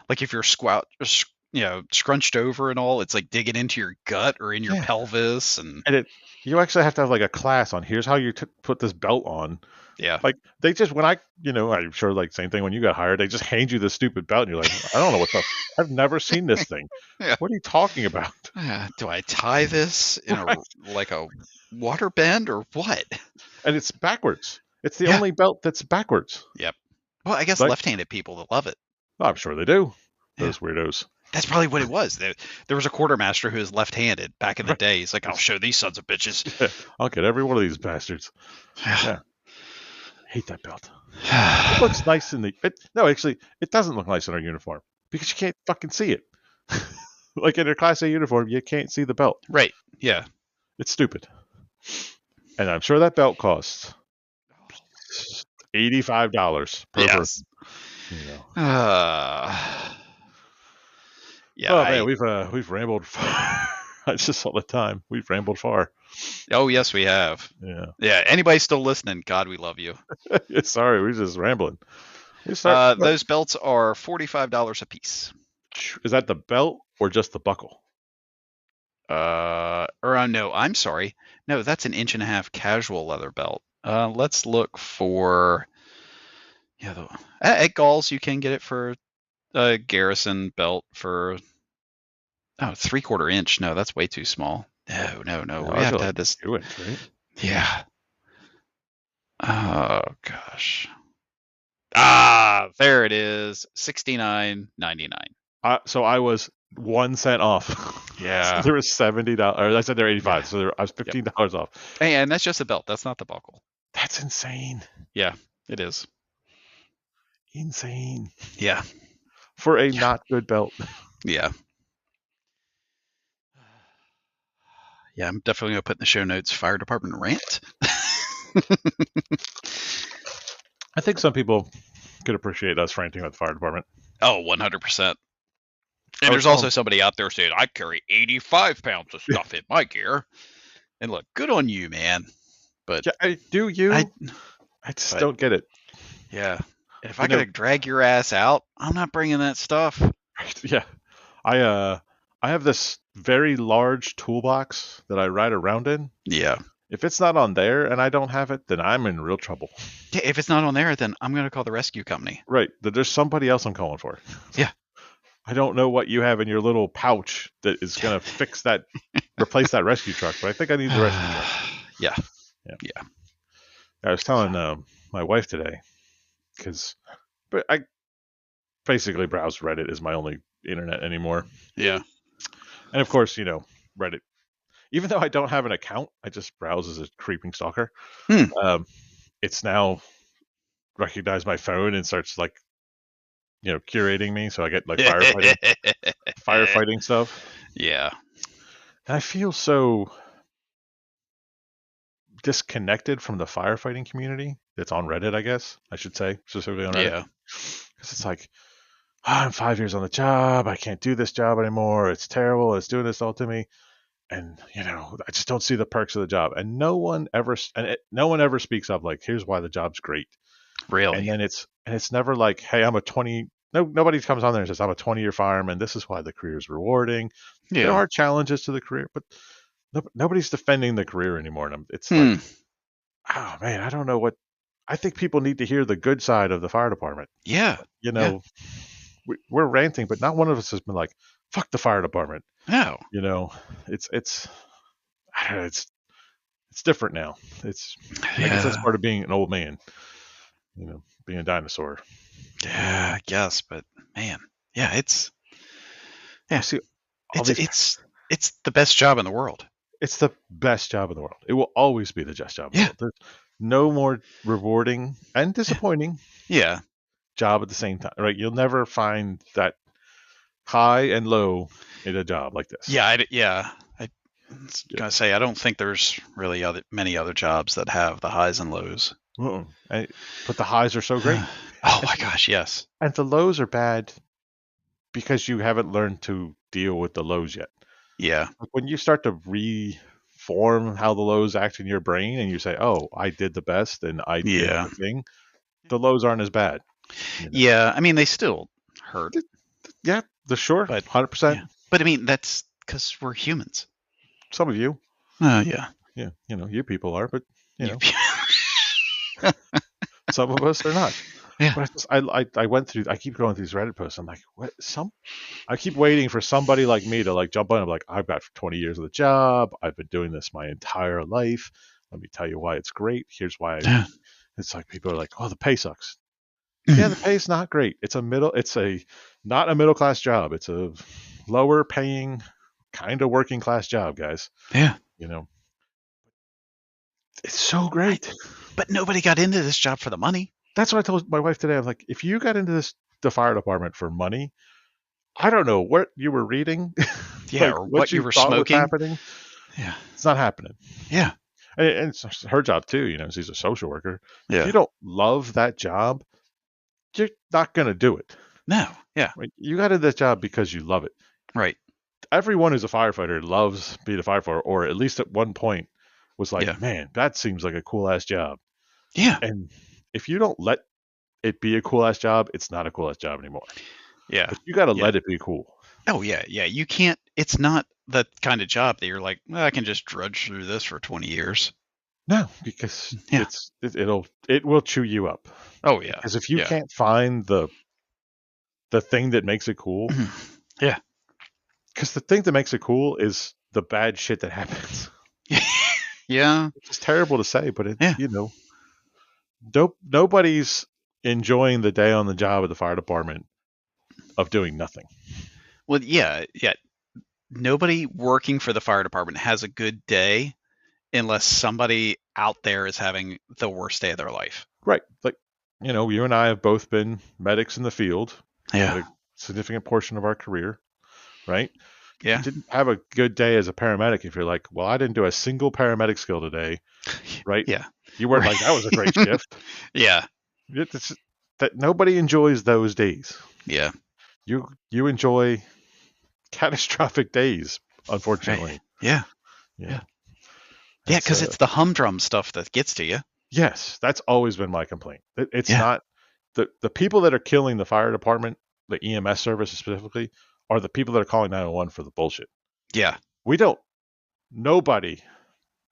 Like if you're scrunched over and all, it's like digging into your gut or in your pelvis, and you actually have to have like a class on here's how you put this belt on. Yeah. Like they just I'm sure like same thing when you got hired, they just hand you this stupid belt and you're like, I don't know I've never seen this thing. Yeah. What are you talking about? Do I tie this in like a water bend or what? And it's backwards. It's the only belt that's backwards. Yep. Well, I guess left-handed people that love it. Oh, I'm sure they do. Those weirdos. That's probably what it was. There was a quartermaster who was left-handed back in the day. He's like, I'll show these sons of bitches. Yeah, I'll get every one of these bastards. Yeah. Hate that belt. It looks nice actually, it doesn't look nice in our uniform because you can't fucking see it. Like in a Class A uniform, you can't see the belt. Right. Yeah. It's stupid. And I'm sure that belt costs $85 per person. Yeah. Oh man, we've rambled far. I just saw the time. We've rambled far. Oh yes, we have. Yeah. Yeah. Anybody still listening? God, we love you. Sorry, we're just rambling. Those belts are $45 a piece. Is that the belt or just the buckle? No, I'm sorry. No, that's an 1.5-inch casual leather belt. Let's look for. Yeah, at Galls you can get it for a Garrison belt for 3/4 inch. No, that's way too small. No. We have to have this. 2 inch, right? Yeah. Oh gosh. There it is. $69.99. So I was 1 cent off. Yeah. So there was $70. I said they're $85. Yeah. So I was $15 off. Hey, and that's just the belt. That's not the buckle. That's insane. Yeah, it is. Insane. Yeah. For a not good belt. Yeah. Yeah, I'm definitely going to put in the show notes fire department rant. I think some people could appreciate us ranting about the fire department. Oh, 100%. And there's also somebody out there saying, I carry 85 pounds of stuff in my gear. And look, good on you, man. But I just don't get it. Yeah. If I gotta drag your ass out, I'm not bringing that stuff. Yeah. I have this very large toolbox that I ride around in. Yeah. If it's not on there and I don't have it, then I'm in real trouble. Yeah, if it's not on there, then I'm going to call the rescue company. Right. There's somebody else I'm calling for. Yeah. I don't know what you have in your little pouch that is going to fix that, replace that rescue truck, but I think I need the rescue truck. Yeah. I was telling my wife today, but I basically browse Reddit is my only internet anymore. Yeah. And of course, Reddit, even though I don't have an account, I just browse as a creeping stalker. It's now recognized my phone and starts curating me. So I get like firefighting stuff. Yeah. And I feel so disconnected from the firefighting community that's on Reddit, I guess I should say, specifically on Reddit. Yeah. Because it's like, I'm 5 years on the job. I can't do this job anymore. It's terrible. It's doing this all to me. And, I just don't see the perks of the job. And no one ever speaks up like, here's why the job's great. Really? And then it's And it's never like, hey, I'm a 20. Nobody comes on there and says, I'm a 20-year fireman. This is why the career is rewarding. There are challenges to the career, but nobody's defending the career anymore. And it's like, oh man, I don't know what. I think people need to hear the good side of the fire department. Yeah. You know, we're ranting, but not one of us has been like, fuck the fire department. No. You know, it's different now. I guess that's part of being an old man. You know, being a dinosaur. Yeah, I guess, but man, yeah, it's the best job in the world. It's the best job in the world. It will always be the best job in the world. There's no more rewarding and disappointing job at the same time, right? You'll never find that high and low in a job like this. I was gonna say, I don't think there's really many other jobs that have the highs and lows. But the highs are so great. Oh my gosh, yes. And the lows are bad because you haven't learned to deal with the lows yet. Yeah. Like when you start to reform how the lows act in your brain and you say, oh, I did the best and I did the thing, the lows aren't as bad. You know? Yeah, I mean, they still hurt. Yeah, sure, but 100%. Yeah. But I mean, that's because we're humans. Some of you. Yeah. Yeah, you know, you people are, but, you know. Some of us are not. Yeah. But I keep going through these Reddit posts. I'm like, what? I keep waiting for somebody like me to like jump on. I'm like, I've got 20 years of the job. I've been doing this my entire life. Let me tell you why it's great. Here's why. It's like people are like, oh, the pay sucks. Yeah, the pay's not great. It's not a middle class job. It's a lower paying kind of working class job, guys. Yeah. You know, it's so great. But nobody got into this job for the money. That's what I told my wife today. I'm like, if you got into the fire department for money, I don't know what you were reading. Yeah, or what you were smoking. Happening. Yeah. It's not happening. Yeah. And it's her job too, you know, she's a social worker. Yeah. If you don't love that job, you're not going to do it. No. Yeah. Right? You got into this job because you love it. Right. Everyone who's a firefighter loves being a firefighter, or at least at one point was like, man, that seems like a cool ass job. Yeah. And if you don't let it be a cool ass job, it's not a cool ass job anymore. Yeah. But you got to let it be cool. Oh yeah. Yeah. You can't, it's not the kind of job that you're like, well, I can just drudge through this for 20 years. No, because it will chew you up. Oh yeah. Because if you can't find the thing that makes it cool. Yeah. Because the thing that makes it cool is the bad shit that happens. Yeah. It's terrible to say, but you know, nobody's enjoying the day on the job at the fire department of doing nothing. Well, yeah. Nobody working for the fire department has a good day unless somebody out there is having the worst day of their life. Right. Like, you know, you and I have both been medics in the field. Yeah. A significant portion of our career. Right. Yeah. You didn't have a good day as a paramedic if you're like, well, I didn't do a single paramedic skill today. Right. Yeah. You weren't like, that was a great shift. Yeah. That nobody enjoys those days. Yeah. You enjoy catastrophic days, unfortunately. Right. Yeah. Yeah. Yeah, because it's the humdrum stuff that gets to you. Yes, that's always been my complaint. It's not the people that are killing the fire department, the EMS service specifically, are the people that are calling 911 for the bullshit. Yeah. Nobody,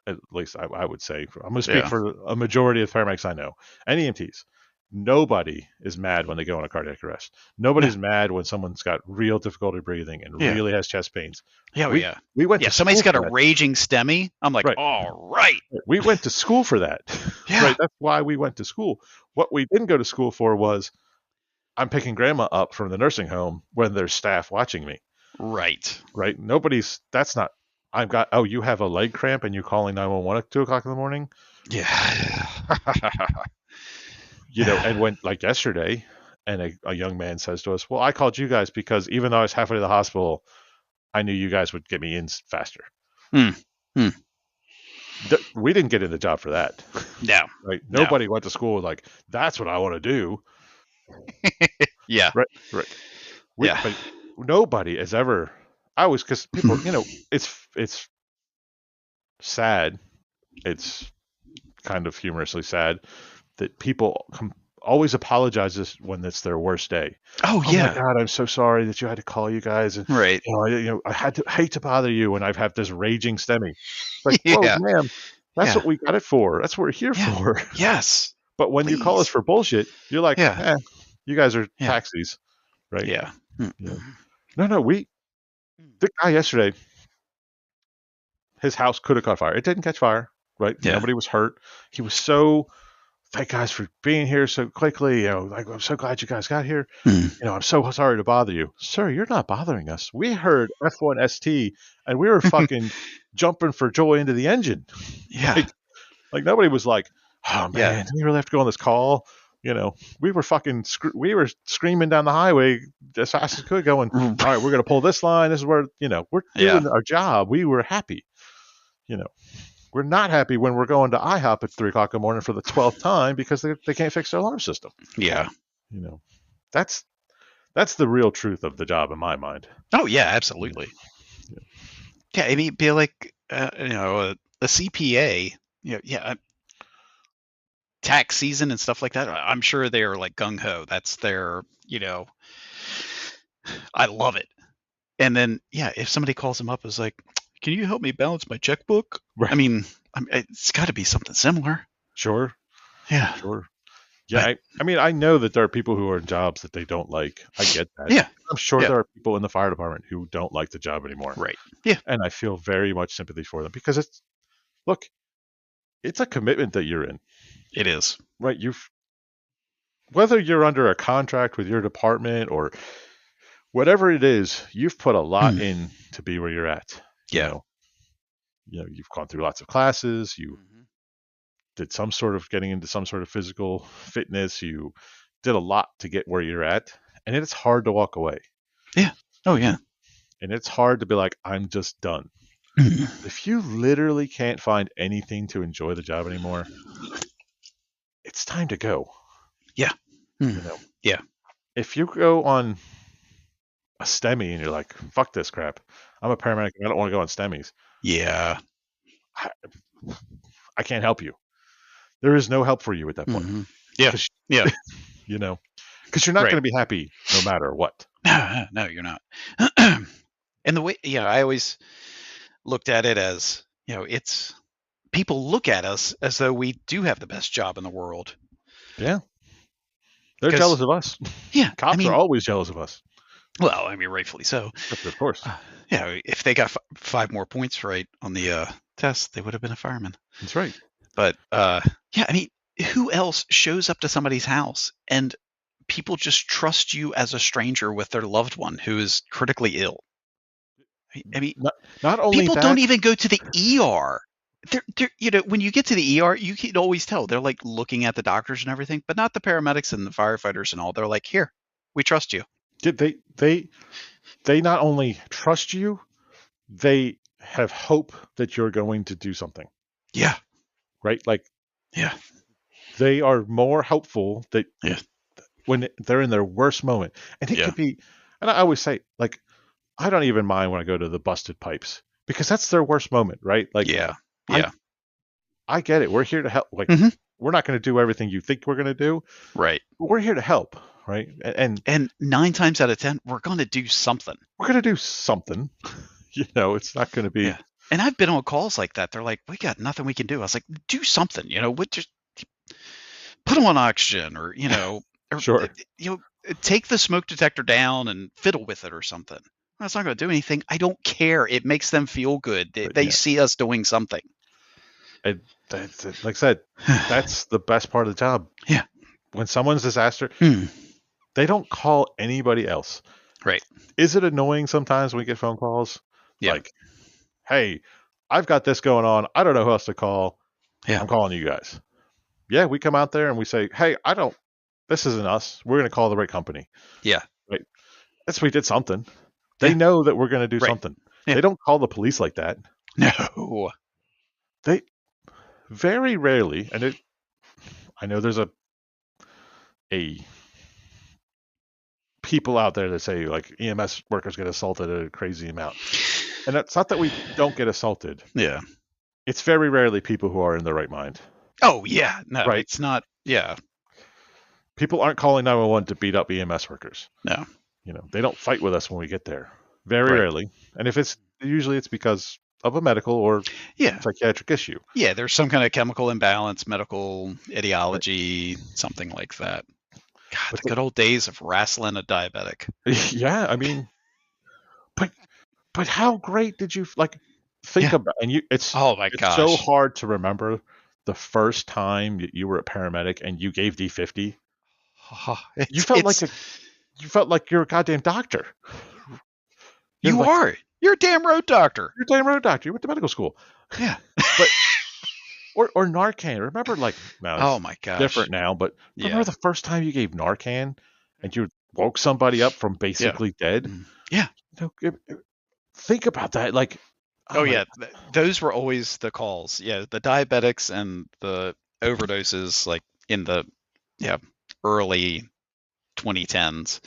at least I would say, I'm going to speak for a majority of paramedics I know, and EMTs, nobody is mad when they go on a cardiac arrest. Nobody's mad when someone's got real difficulty breathing and really has chest pains. Yeah, we went to somebody's got a that. raging STEMI. I'm like, all right. We went to school for that. Yeah. Right? That's why we went to school. What we didn't go to school for was I'm picking grandma up from the nursing home when there's staff watching me. Right. Right. You have a leg cramp and you're calling 911 at 2:00 in the morning. Yeah. You know, and when like yesterday, and a young man says to us, well, I called you guys because even though I was halfway to the hospital, I knew you guys would get me in faster. We didn't get in the job for that. No. Right. Nobody went to school like, that's what I want to do. Yeah. Right. But nobody has ever. Because people, you know, it's sad. It's kind of humorously sad that people always apologizes when it's their worst day. Oh my God, I'm so sorry that you had to call you guys, and right. I hate to bother you, and I've had this raging STEMI. It's like, Yeah. whoa, ma'am, that's Yeah. what we got it for. That's what we're here Yeah. for. Yes. But when you call us Please. for bullshit, you're like, Yeah. you guys are Yeah. taxis, right? Yeah. Yeah. No, the guy yesterday, his house could have caught fire. It didn't catch fire, right? Yeah. Nobody was hurt. He was so, thank guys for being here so quickly. Like, I'm so glad you guys got here. I'm so sorry to bother you. Sir, you're not bothering us. We heard F1ST and we were fucking jumping for joy into the engine. Yeah. Like nobody was like, oh man, Yeah. do we really have to go on this call? We were fucking we were screaming down the highway as fast as we could, going, all right, we're gonna pull this line. This is where we're doing our job. We were happy. We're not happy when we're going to IHOP at 3:00 in the morning for the 12th time because they can't fix their alarm system. Yeah. That's the real truth of the job in my mind. Oh yeah, absolutely. Yeah, I mean, be like a CPA. Tax season and stuff like that. I'm sure they're like gung ho. That's their. I love it. And then if somebody calls them up, is like, can you help me balance my checkbook? Right. I mean, it's got to be something similar. Sure. Yeah. Sure. Yeah. I mean, I know that there are people who are in jobs that they don't like. I get that. Yeah. I'm sure there are people in the fire department who don't like the job anymore. Right. Yeah. And I feel very much sympathy for them because it's a commitment that you're in. It is. Right. Whether you're under a contract with your department or whatever it is, you've put a lot in to be where you're at. Yeah. You've gone through lots of classes. You did some sort of getting into some sort of physical fitness. You did a lot to get where you're at. And it's hard to walk away. Yeah. Oh, yeah. And it's hard to be like, I'm just done. If you literally can't find anything to enjoy the job anymore, it's time to go. Yeah. Yeah. If you go on a STEMI and you're like, fuck this crap, I'm a paramedic and I don't want to go on STEMIs. Yeah. I can't help you. There is no help for you at that point. Yeah. Yeah. Because you're not going to be happy no matter what. No, you're not. And the way, I always looked at it as, it's people look at us as though we do have the best job in the world. Yeah. They're jealous of us. Yeah. Cops are always jealous of us. Well, I mean, rightfully so. Of course. If they got 5 more points right on the test, they would have been a fireman. That's right. But, I mean, who else shows up to somebody's house and people just trust you as a stranger with their loved one who is critically ill? I mean, not only people that, don't even go to the ER. They're, when you get to the ER, you can always tell they're like looking at the doctors and everything, but not the paramedics and the firefighters and all. They're like, here, we trust you. They not only trust you, they have hope that you're going to do something. Yeah. Right? Like, yeah. They are more helpful when they're in their worst moment. And it could be, and I always say, like, I don't even mind when I go to the busted pipes because that's their worst moment, right? Like, I get it. We're here to help. Like, we're not going to do everything you think we're going to do. Right. But we're here to help. Right. And 9 times out of 10, we're going to do something. We're going to do something. It's not going to be. Yeah. And I've been on calls like that. They're like, we got nothing we can do. I was like, do something, just put them on oxygen or, or, sure. Take the smoke detector down and fiddle with it or something. That's not going to do anything. I don't care. It makes them feel good. They see us doing something. And like I said, that's the best part of the job. Yeah. When someone's disaster, they don't call anybody else. Right. Is it annoying sometimes when we get phone calls? Yeah. Like, hey, I've got this going on. I don't know who else to call. Yeah. I'm calling you guys. Yeah, we come out there and we say, hey, this isn't us. We're going to call the right company. Yeah. Right. We did something. They know that we're going to do something. Yeah. They don't call the police like that. No. They very rarely, and I know there's a people out there that say like EMS workers get assaulted at a crazy amount. And it's not that we don't get assaulted. Yeah. It's very rarely people who are in their right mind. Oh, yeah. No, right. It's not. Yeah. People aren't calling 911 to beat up EMS workers. No. They don't fight with us when we get there. Very rarely. And if it's usually it's because of a medical or psychiatric issue. Yeah, there's some kind of chemical imbalance, medical etiology, something like that. God, the good old days of wrestling a diabetic. Yeah, I mean, but how great did you think about? And it's gosh, so hard to remember the first time you were a paramedic and you gave D50. You felt like you're a goddamn doctor. You're a damn road doctor. You're a damn road doctor. You went to medical school. Yeah. But or Narcan. Remember, oh my gosh, different now. But remember the first time you gave Narcan and you woke somebody up from basically dead. Yeah. Think about that. Those were always the calls. Yeah, the diabetics and the overdoses, like in the early 2010s.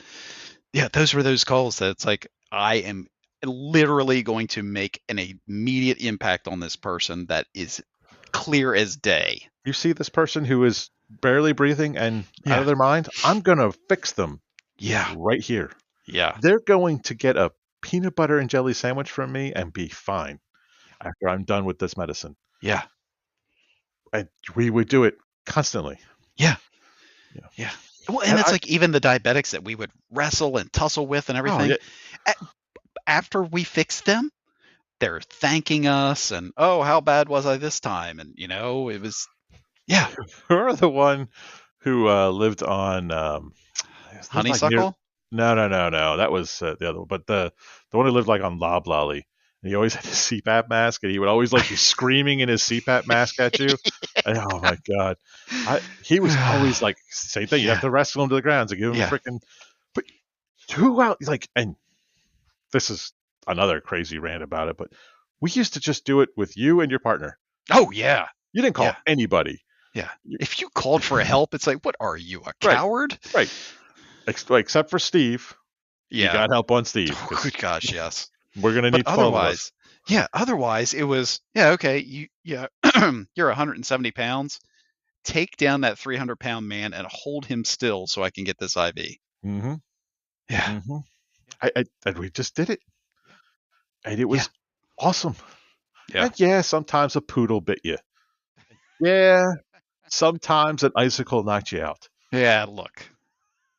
Yeah, those were those calls that it's like, I am literally going to make an immediate impact on this person that is clear as day. You see this person who is barely breathing and out of their mind? I'm going to fix them. Yeah. Right here. Yeah. They're going to get a peanut butter and jelly sandwich from me and be fine after I'm done with this medicine. Yeah. And we would do it constantly. Yeah. Yeah. Well, and it's like even the diabetics that we would wrestle and tussle with and everything. After we fixed them, they're thanking us and, oh, how bad was I this time? And, it was, Remember the one who lived on Honeysuckle? No. That was the other one. But the one who lived on Loblolly. And he always had his CPAP mask, and he would always be screaming in his CPAP mask at you. And, oh my God, he was always same thing. You have to wrestle him to the ground to give him a freaking. But who out and this is another crazy rant about it, but we used to just do it with you and your partner. Oh yeah, you didn't call anybody. Yeah, if you called for help, it's like, what are you, a coward? Right. Except for Steve. Yeah, you got help on Steve. Oh, good gosh, yes. We're gonna need 12 of us. Yeah, otherwise it was okay. You're 170 pounds. Take down that 300-pound man and hold him still so I can get this IV. Mm-hmm. Yeah. Mm-hmm. And we just did it, and it was awesome. Yeah. And sometimes a poodle bit you. Yeah. Sometimes an icicle knocked you out. Yeah. Look,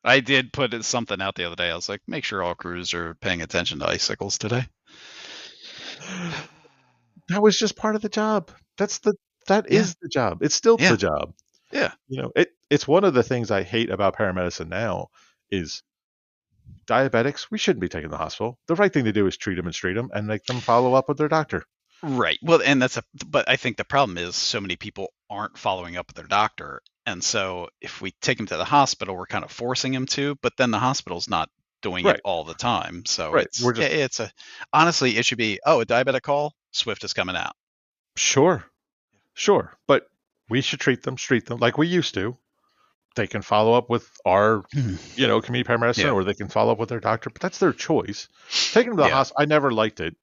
I did put something out the other day. I was like, make sure all crews are paying attention to icicles today. That was just part of the job. That is the job. It's still the job. Yeah. It's one of the things I hate about paramedicine now is diabetics. We shouldn't be taking them to the hospital. The right thing to do is treat them and treat them and make them follow up with their doctor. Right. Well, and but I think the problem is so many people aren't following up with their doctor. And so if we take them to the hospital, we're kind of forcing them to, but then the hospital's not doing it all the time. So honestly, it should be, a diabetic call, Swift is coming out. Sure. But we should treat them like we used to. They can follow up with our, community paramedicine, or they can follow up with their doctor, but that's their choice. Taking them to the hospital, I never liked it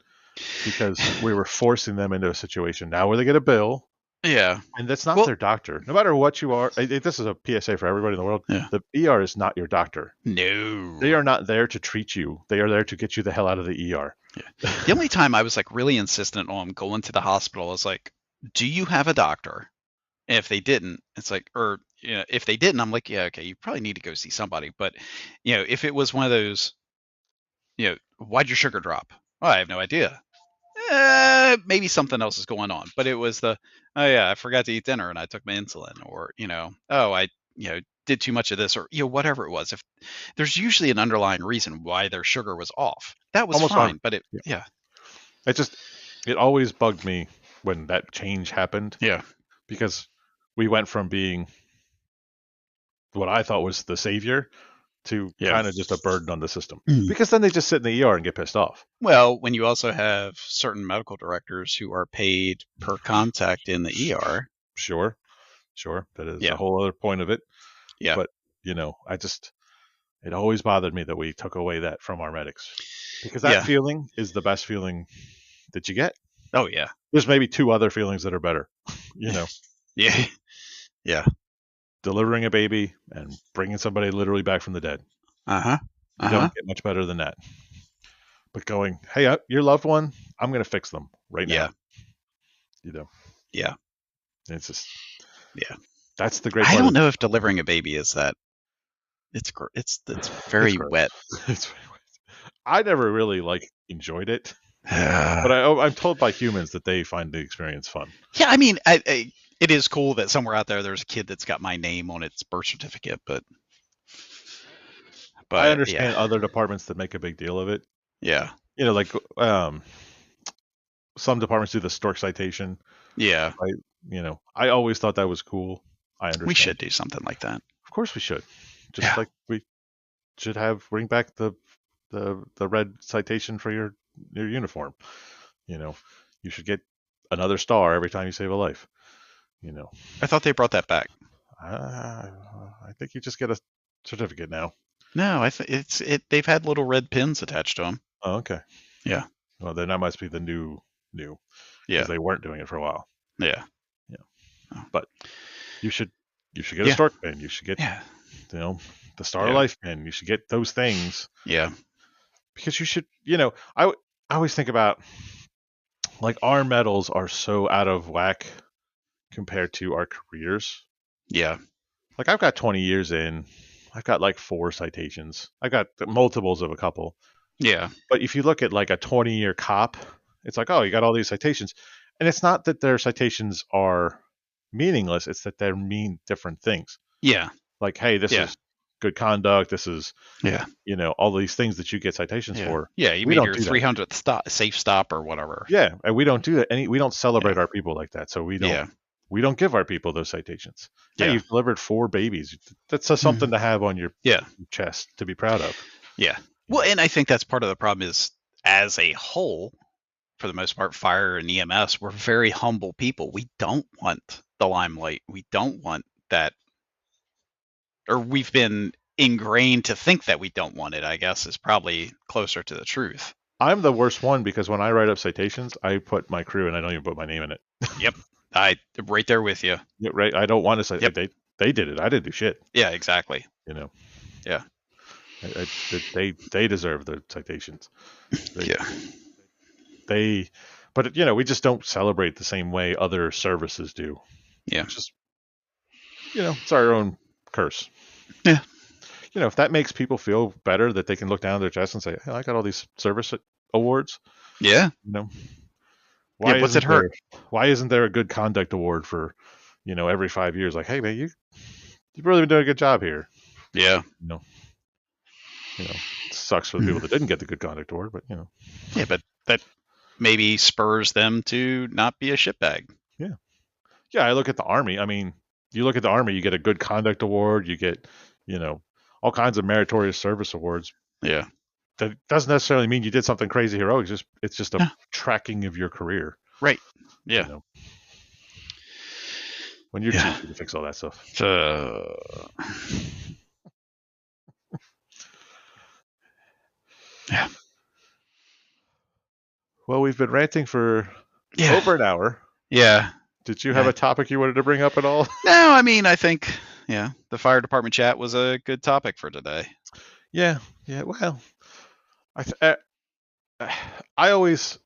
because we were forcing them into a situation now where they get a bill. Yeah. And that's not their doctor. No matter what you are, this is a PSA for everybody in the world. Yeah. The ER is not your doctor. No. They are not there to treat you. They are there to get you the hell out of the ER. Yeah. The only time I was really insistent on going to the hospital is do you have a doctor? And if they didn't, it's if they didn't, I'm like, yeah, okay, you probably need to go see somebody. But, if it was one of those, why'd your sugar drop? Oh, I have no idea. Maybe something else is going on. But it was I forgot to eat dinner and I took my insulin, or, I did too much of this, or, whatever it was. If there's usually an underlying reason why their sugar was off, that was almost fine. But it always bugged me when that change happened. Yeah. Because we went from being what I thought was the savior to kind of just a burden on the system. Because then they just sit in the ER and get pissed off. Well, when you also have certain medical directors who are paid per contact in the ER. Sure. That is a whole other point of it. Yeah. But, it always bothered me that we took away that from our medics. Because that feeling is the best feeling that you get. Oh, yeah. There's maybe two other feelings that are better, Yeah. Yeah. delivering a baby and bringing somebody literally back from the dead. You don't get much better than that. But going, hey, your loved one, I'm going to fix them right now. You know. Yeah. It's just. Yeah. That's the great part. I don't know if delivering a baby is that. It's very wet. It's very wet. I never really enjoyed it. But I'm told by humans that they find the experience fun. Yeah, I mean, it is cool that somewhere out there's a kid that's got my name on its birth certificate, but I understand other departments that make a big deal of it. Yeah. You know, some departments do the stork citation. Yeah. I always thought that was cool. I understand. We should do something like that. Of course we should. Just like we should bring back the red citation for your uniform. You should get another star every time you save a life. I thought they brought that back. I think you just get a certificate now. No, I think they've had little red pins attached to them. Oh, okay. Yeah. Well, then that must be the new. Yeah. Because they weren't doing it for a while. Yeah. Yeah. Oh. But you should get a stork pin. You should get the Star of Life pin. You should get those things. Yeah. Because you should, I always think about our medals are so out of whack compared to our careers. Yeah. I've got 20 years in. I've got 4 citations. I've got multiples of a couple. Yeah. But if you look at a 20-year cop, it's oh, you got all these citations. And it's not that their citations are meaningless. It's that they mean different things. Yeah. Hey, this is good conduct. This is, yeah, all these things that you get citations for. Yeah, you made your 300th safe stop or whatever. Yeah, and we don't do that. We don't celebrate our people like that. So we don't. Yeah. We don't give our people those citations. Hey, you've delivered 4 babies. That's something to have on your chest to be proud of. Yeah. Well, and I think that's part of the problem is, as a whole, for the most part, fire and EMS, we're very humble people. We don't want the limelight. We don't want that, or we've been ingrained to think that we don't want it, I guess, is probably closer to the truth. I'm the worst one because when I write up citations, I put my crew and I don't even put my name in it. Yep. I'm right there with you. Yeah, right. I don't want to say they did it. I didn't do shit. Yeah, exactly. Yeah. They deserve the citations. But we just don't celebrate the same way other services do. Yeah. It's just, it's our own curse. Yeah. If that makes people feel better that they can look down their chest and say, hey, I got all these service awards. Yeah. What's it hurt? Why isn't there a good conduct award for, every 5 years? Hey, man, you've really been doing a good job here. Yeah. It sucks for the people that didn't get the good conduct award, but Yeah, but that maybe spurs them to not be a shitbag. Yeah. Yeah, I look at the Army. I mean, you look at the Army, you get a good conduct award, you get, all kinds of meritorious service awards. Yeah. That doesn't necessarily mean you did something crazy heroic. It's just a tracking of your career. Right. Yeah. When you're chief, you can fix all that stuff. Yeah. Well, we've been ranting for over an hour. Yeah. Did you have a topic you wanted to bring up at all? No, I mean, I think, the fire department chat was a good topic for today. Yeah. Yeah. Well, I always,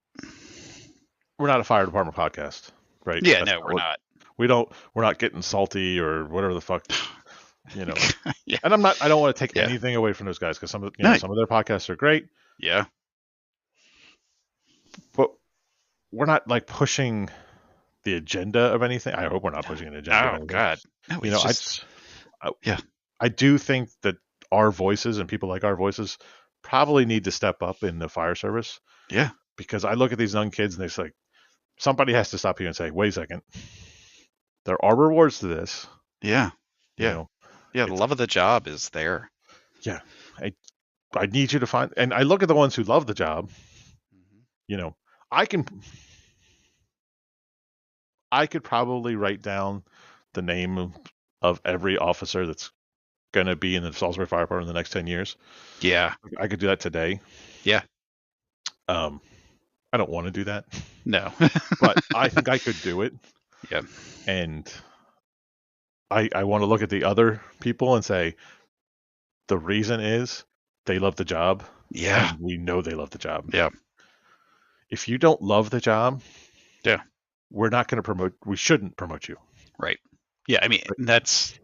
we're not a fire department podcast, right? Yeah, no, we're not. We're not getting salty or whatever the fuck, And I don't want to take anything away from those guys because some of their podcasts are great. Yeah. But we're not pushing the agenda of anything. I hope we're not pushing an agenda. Oh God. No, I do think that our voices and people like our voices probably need to step up in the fire service. Yeah. Because I look at these young kids and it's somebody has to stop here and say, wait a second. There are rewards to this. Yeah. Yeah. The love of the job is there. Yeah. I need you to find, and I look at the ones who love the job. I could probably write down the name of every officer that's going to be in the Salisbury Fire Department in the next 10 years. Yeah. I could do that today. Yeah. I don't want to do that. No. But I think I could do it. Yeah. And I want to look at the other people and say, the reason is they love the job. Yeah. And we know they love the job. Yeah. If you don't love the job, Yeah. we're not going to we shouldn't promote you. Right. Yeah. I mean, that's,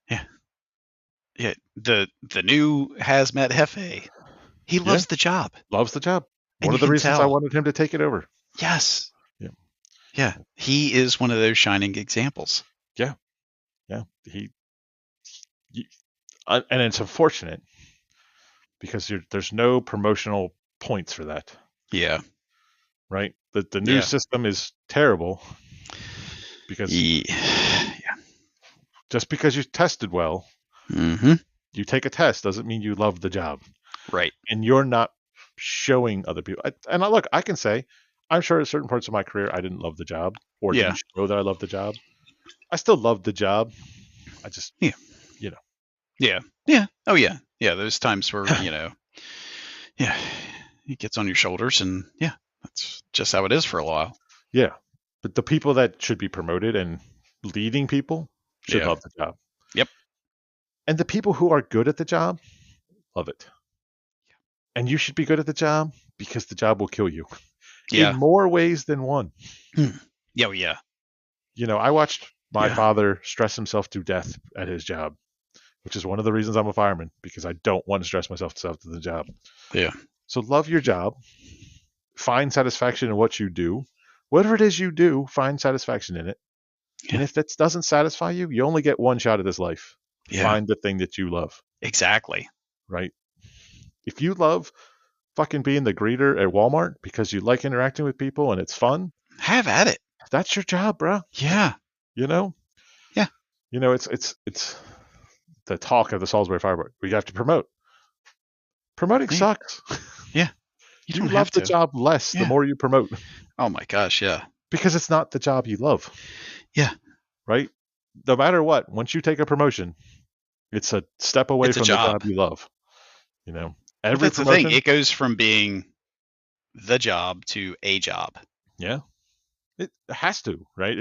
yeah. Yeah. The new hazmat Hefe, he loves the job. Loves the job. And One of the can reasons I tell. wanted him to take it over. Yes. Yeah. Yeah. He is one of those shining examples. Yeah. Yeah. And it's unfortunate because there's no promotional points for that. Yeah. Right? The new system is terrible because just because you tested well, you take a test doesn't mean you love the job. Right. And you're not showing other people. Look, I can say, I'm sure at certain parts of my career I didn't love the job or didn't show that I loved the job. I still loved the job. I just, Yeah. Oh, yeah. Yeah. Those times where, it gets on your shoulders and that's just how it is for a while. Yeah. But the people that should be promoted and leading people should love the job. Yep. And the people who are good at the job love it. And you should be good at the job because the job will kill you in more ways than one. Yeah. Yeah. I watched my father stress himself to death at his job, which is one of the reasons I'm a fireman, because I don't want to stress myself to the job. Yeah. So love your job. Find satisfaction in what you do. Whatever it is you do, find satisfaction in it. Yeah. And if that doesn't satisfy you, you only get one shot at this life. Yeah. Find the thing that you love. Exactly. Right? If you love fucking being the greeter at Walmart because you like interacting with people and it's fun, have at it. That's your job, bro. Yeah. Yeah. It's the talk of the Salisbury Fire Board. We have to promote. Promoting sucks. Yeah. You love the job less the more you promote. Oh my gosh, yeah. Because it's not the job you love. Yeah. Right? No matter what, once you take a promotion, it's a step away from the job you love. That's the thing. It goes from being the job to a job. Yeah. It has to, right?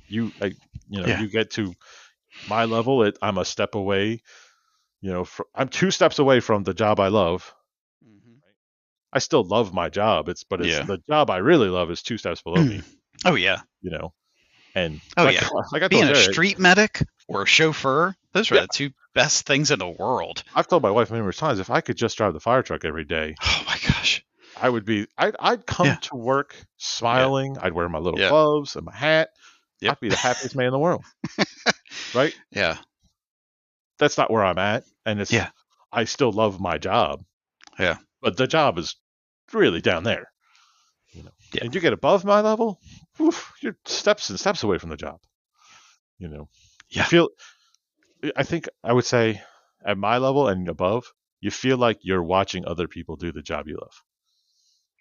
You get to my level. I'm a step away. I'm 2 steps away from the job I love. Mm-hmm. I still love my job. It's the job I really love is 2 steps below me. Oh yeah. And being a street medic or a chauffeur, those are the 2 best things in the world. I've told my wife numerous times, if I could just drive the fire truck every day, oh my gosh, I'd come to work smiling. I'd wear my little gloves and my hat. I'd be the happiest man in the world. Right? Yeah. That's not where I'm at. And I still love my job. Yeah. But the job is really down there. And you get above my level, you're steps and steps away from the job. I think I would say at my level and above, you feel like you're watching other people do the job you love.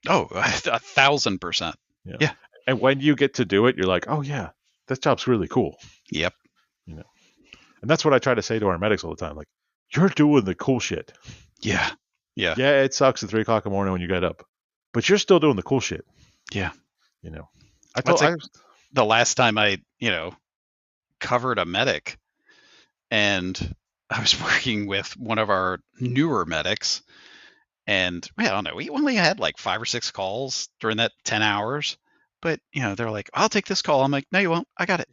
Oh, 1,000%. Yeah. And when you get to do it, you're like, oh yeah, this job's really cool. Yep. And that's what I try to say to our medics all the time. Like, you're doing the cool shit. Yeah. Yeah. Yeah, it sucks at 3:00 in the morning when you get up, but you're still doing the cool shit. Yeah. The last time I, covered a medic, and I was working with one of our newer medics, and I don't know, we only had like 5 or 6 calls during that 10 hours, but they're like, I'll take this call. I'm like, no, you won't. I got it.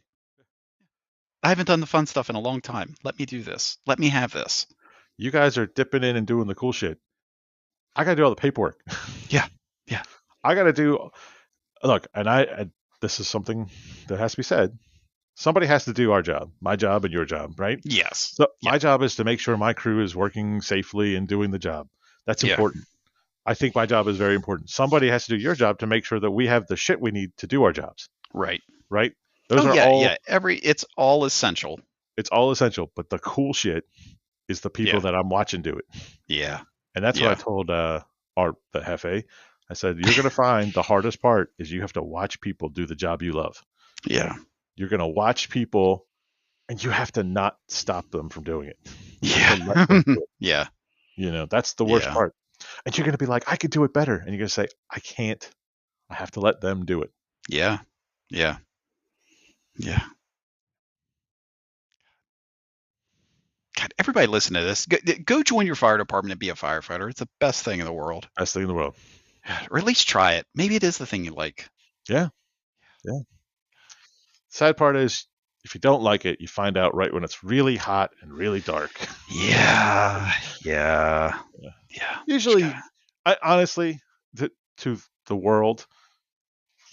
I haven't done the fun stuff in a long time. Let me do this. Let me have this. You guys are dipping in and doing the cool shit. I got to do all the paperwork. Yeah. Yeah. I got to do, look, and this is something that has to be said. Somebody has to do our job, my job and your job, right? Yes. So my job is to make sure my crew is working safely and doing the job. That's important. I think my job is very important. Somebody has to do your job to make sure that we have the shit we need to do our jobs. Right. Right? It's all essential. It's all essential, but the cool shit is the people that I'm watching do it. Yeah. And that's what I told the Hefe. I said, you're going to find the hardest part is you have to watch people do the job you love. Yeah. You're going to watch people and you have to not stop them from doing it. Yeah. Yeah. That's the worst part. And you're going to be like, I could do it better. And you're going to say, I can't. I have to let them do it. Yeah. Yeah. Yeah. everybody listen to this. Go join your fire department and be a firefighter. It's the best thing in the world. Best thing in the world. Or at least try it. Maybe it is the thing you like. Yeah. Sad part is, if you don't like it, you find out right when it's really hot and really dark. Yeah. Usually, honestly, to the world,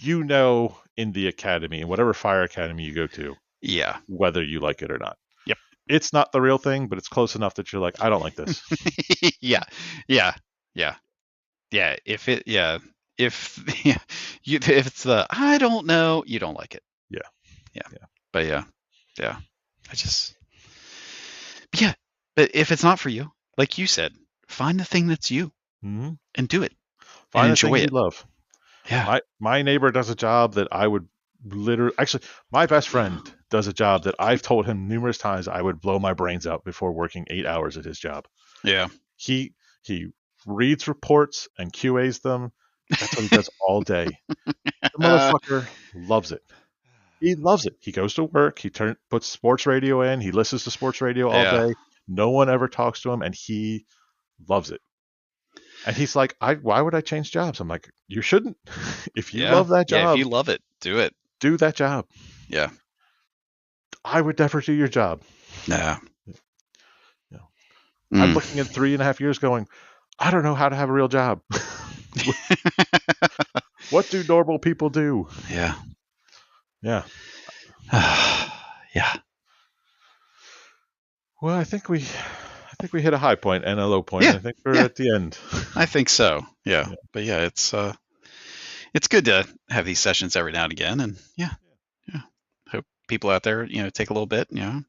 in the academy, in whatever fire academy you go to, yeah, whether you like it or not. Yep. It's not the real thing, but it's close enough that you're like, I don't like this. yeah. If it's the I don't know, you don't like it. Yeah. But but if it's not for you, like you said, find the thing that's you and do it. Find and the thing enjoy you it. love. Yeah. My neighbor does a job that I would my best friend does a job that I've told him numerous times I would blow my brains out before working 8 hours at his job. Yeah. He reads reports and QAs them. That's what he does all day. The motherfucker loves it. He loves it. He goes to work. He puts sports radio in. He listens to sports radio all day. No one ever talks to him, and he loves it. And he's like, why would I change jobs? I'm like, you shouldn't. If you love that job, if you love it, do it. Do that job. Yeah. I would never do your job. Nah. I'm looking at 3.5 years going, I don't know how to have a real job. What do normal people do? Yeah. Yeah. Yeah. Well, I think we hit a high point and a low point. I think we're at the end. I think so. Yeah. But it's good to have these sessions every now and again, and hope people out there, take a little bit, and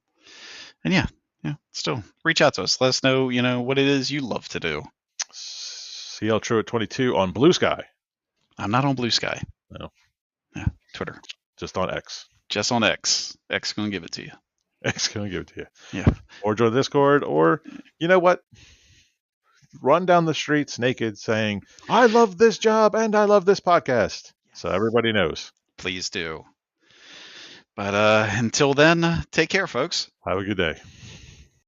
still reach out to us. Let us know, what it is you love to do. CL True at 22 on Blue Sky. I'm not on Blue Sky. No. Yeah. Twitter. Just on X. Just on X. X gonna give it to you. X gonna give it to you. Yeah. Or join the Discord, or you know what? Run down the streets naked saying, I love this job and I love this podcast. So everybody knows. Please do. But until then, take care, folks. Have a good day.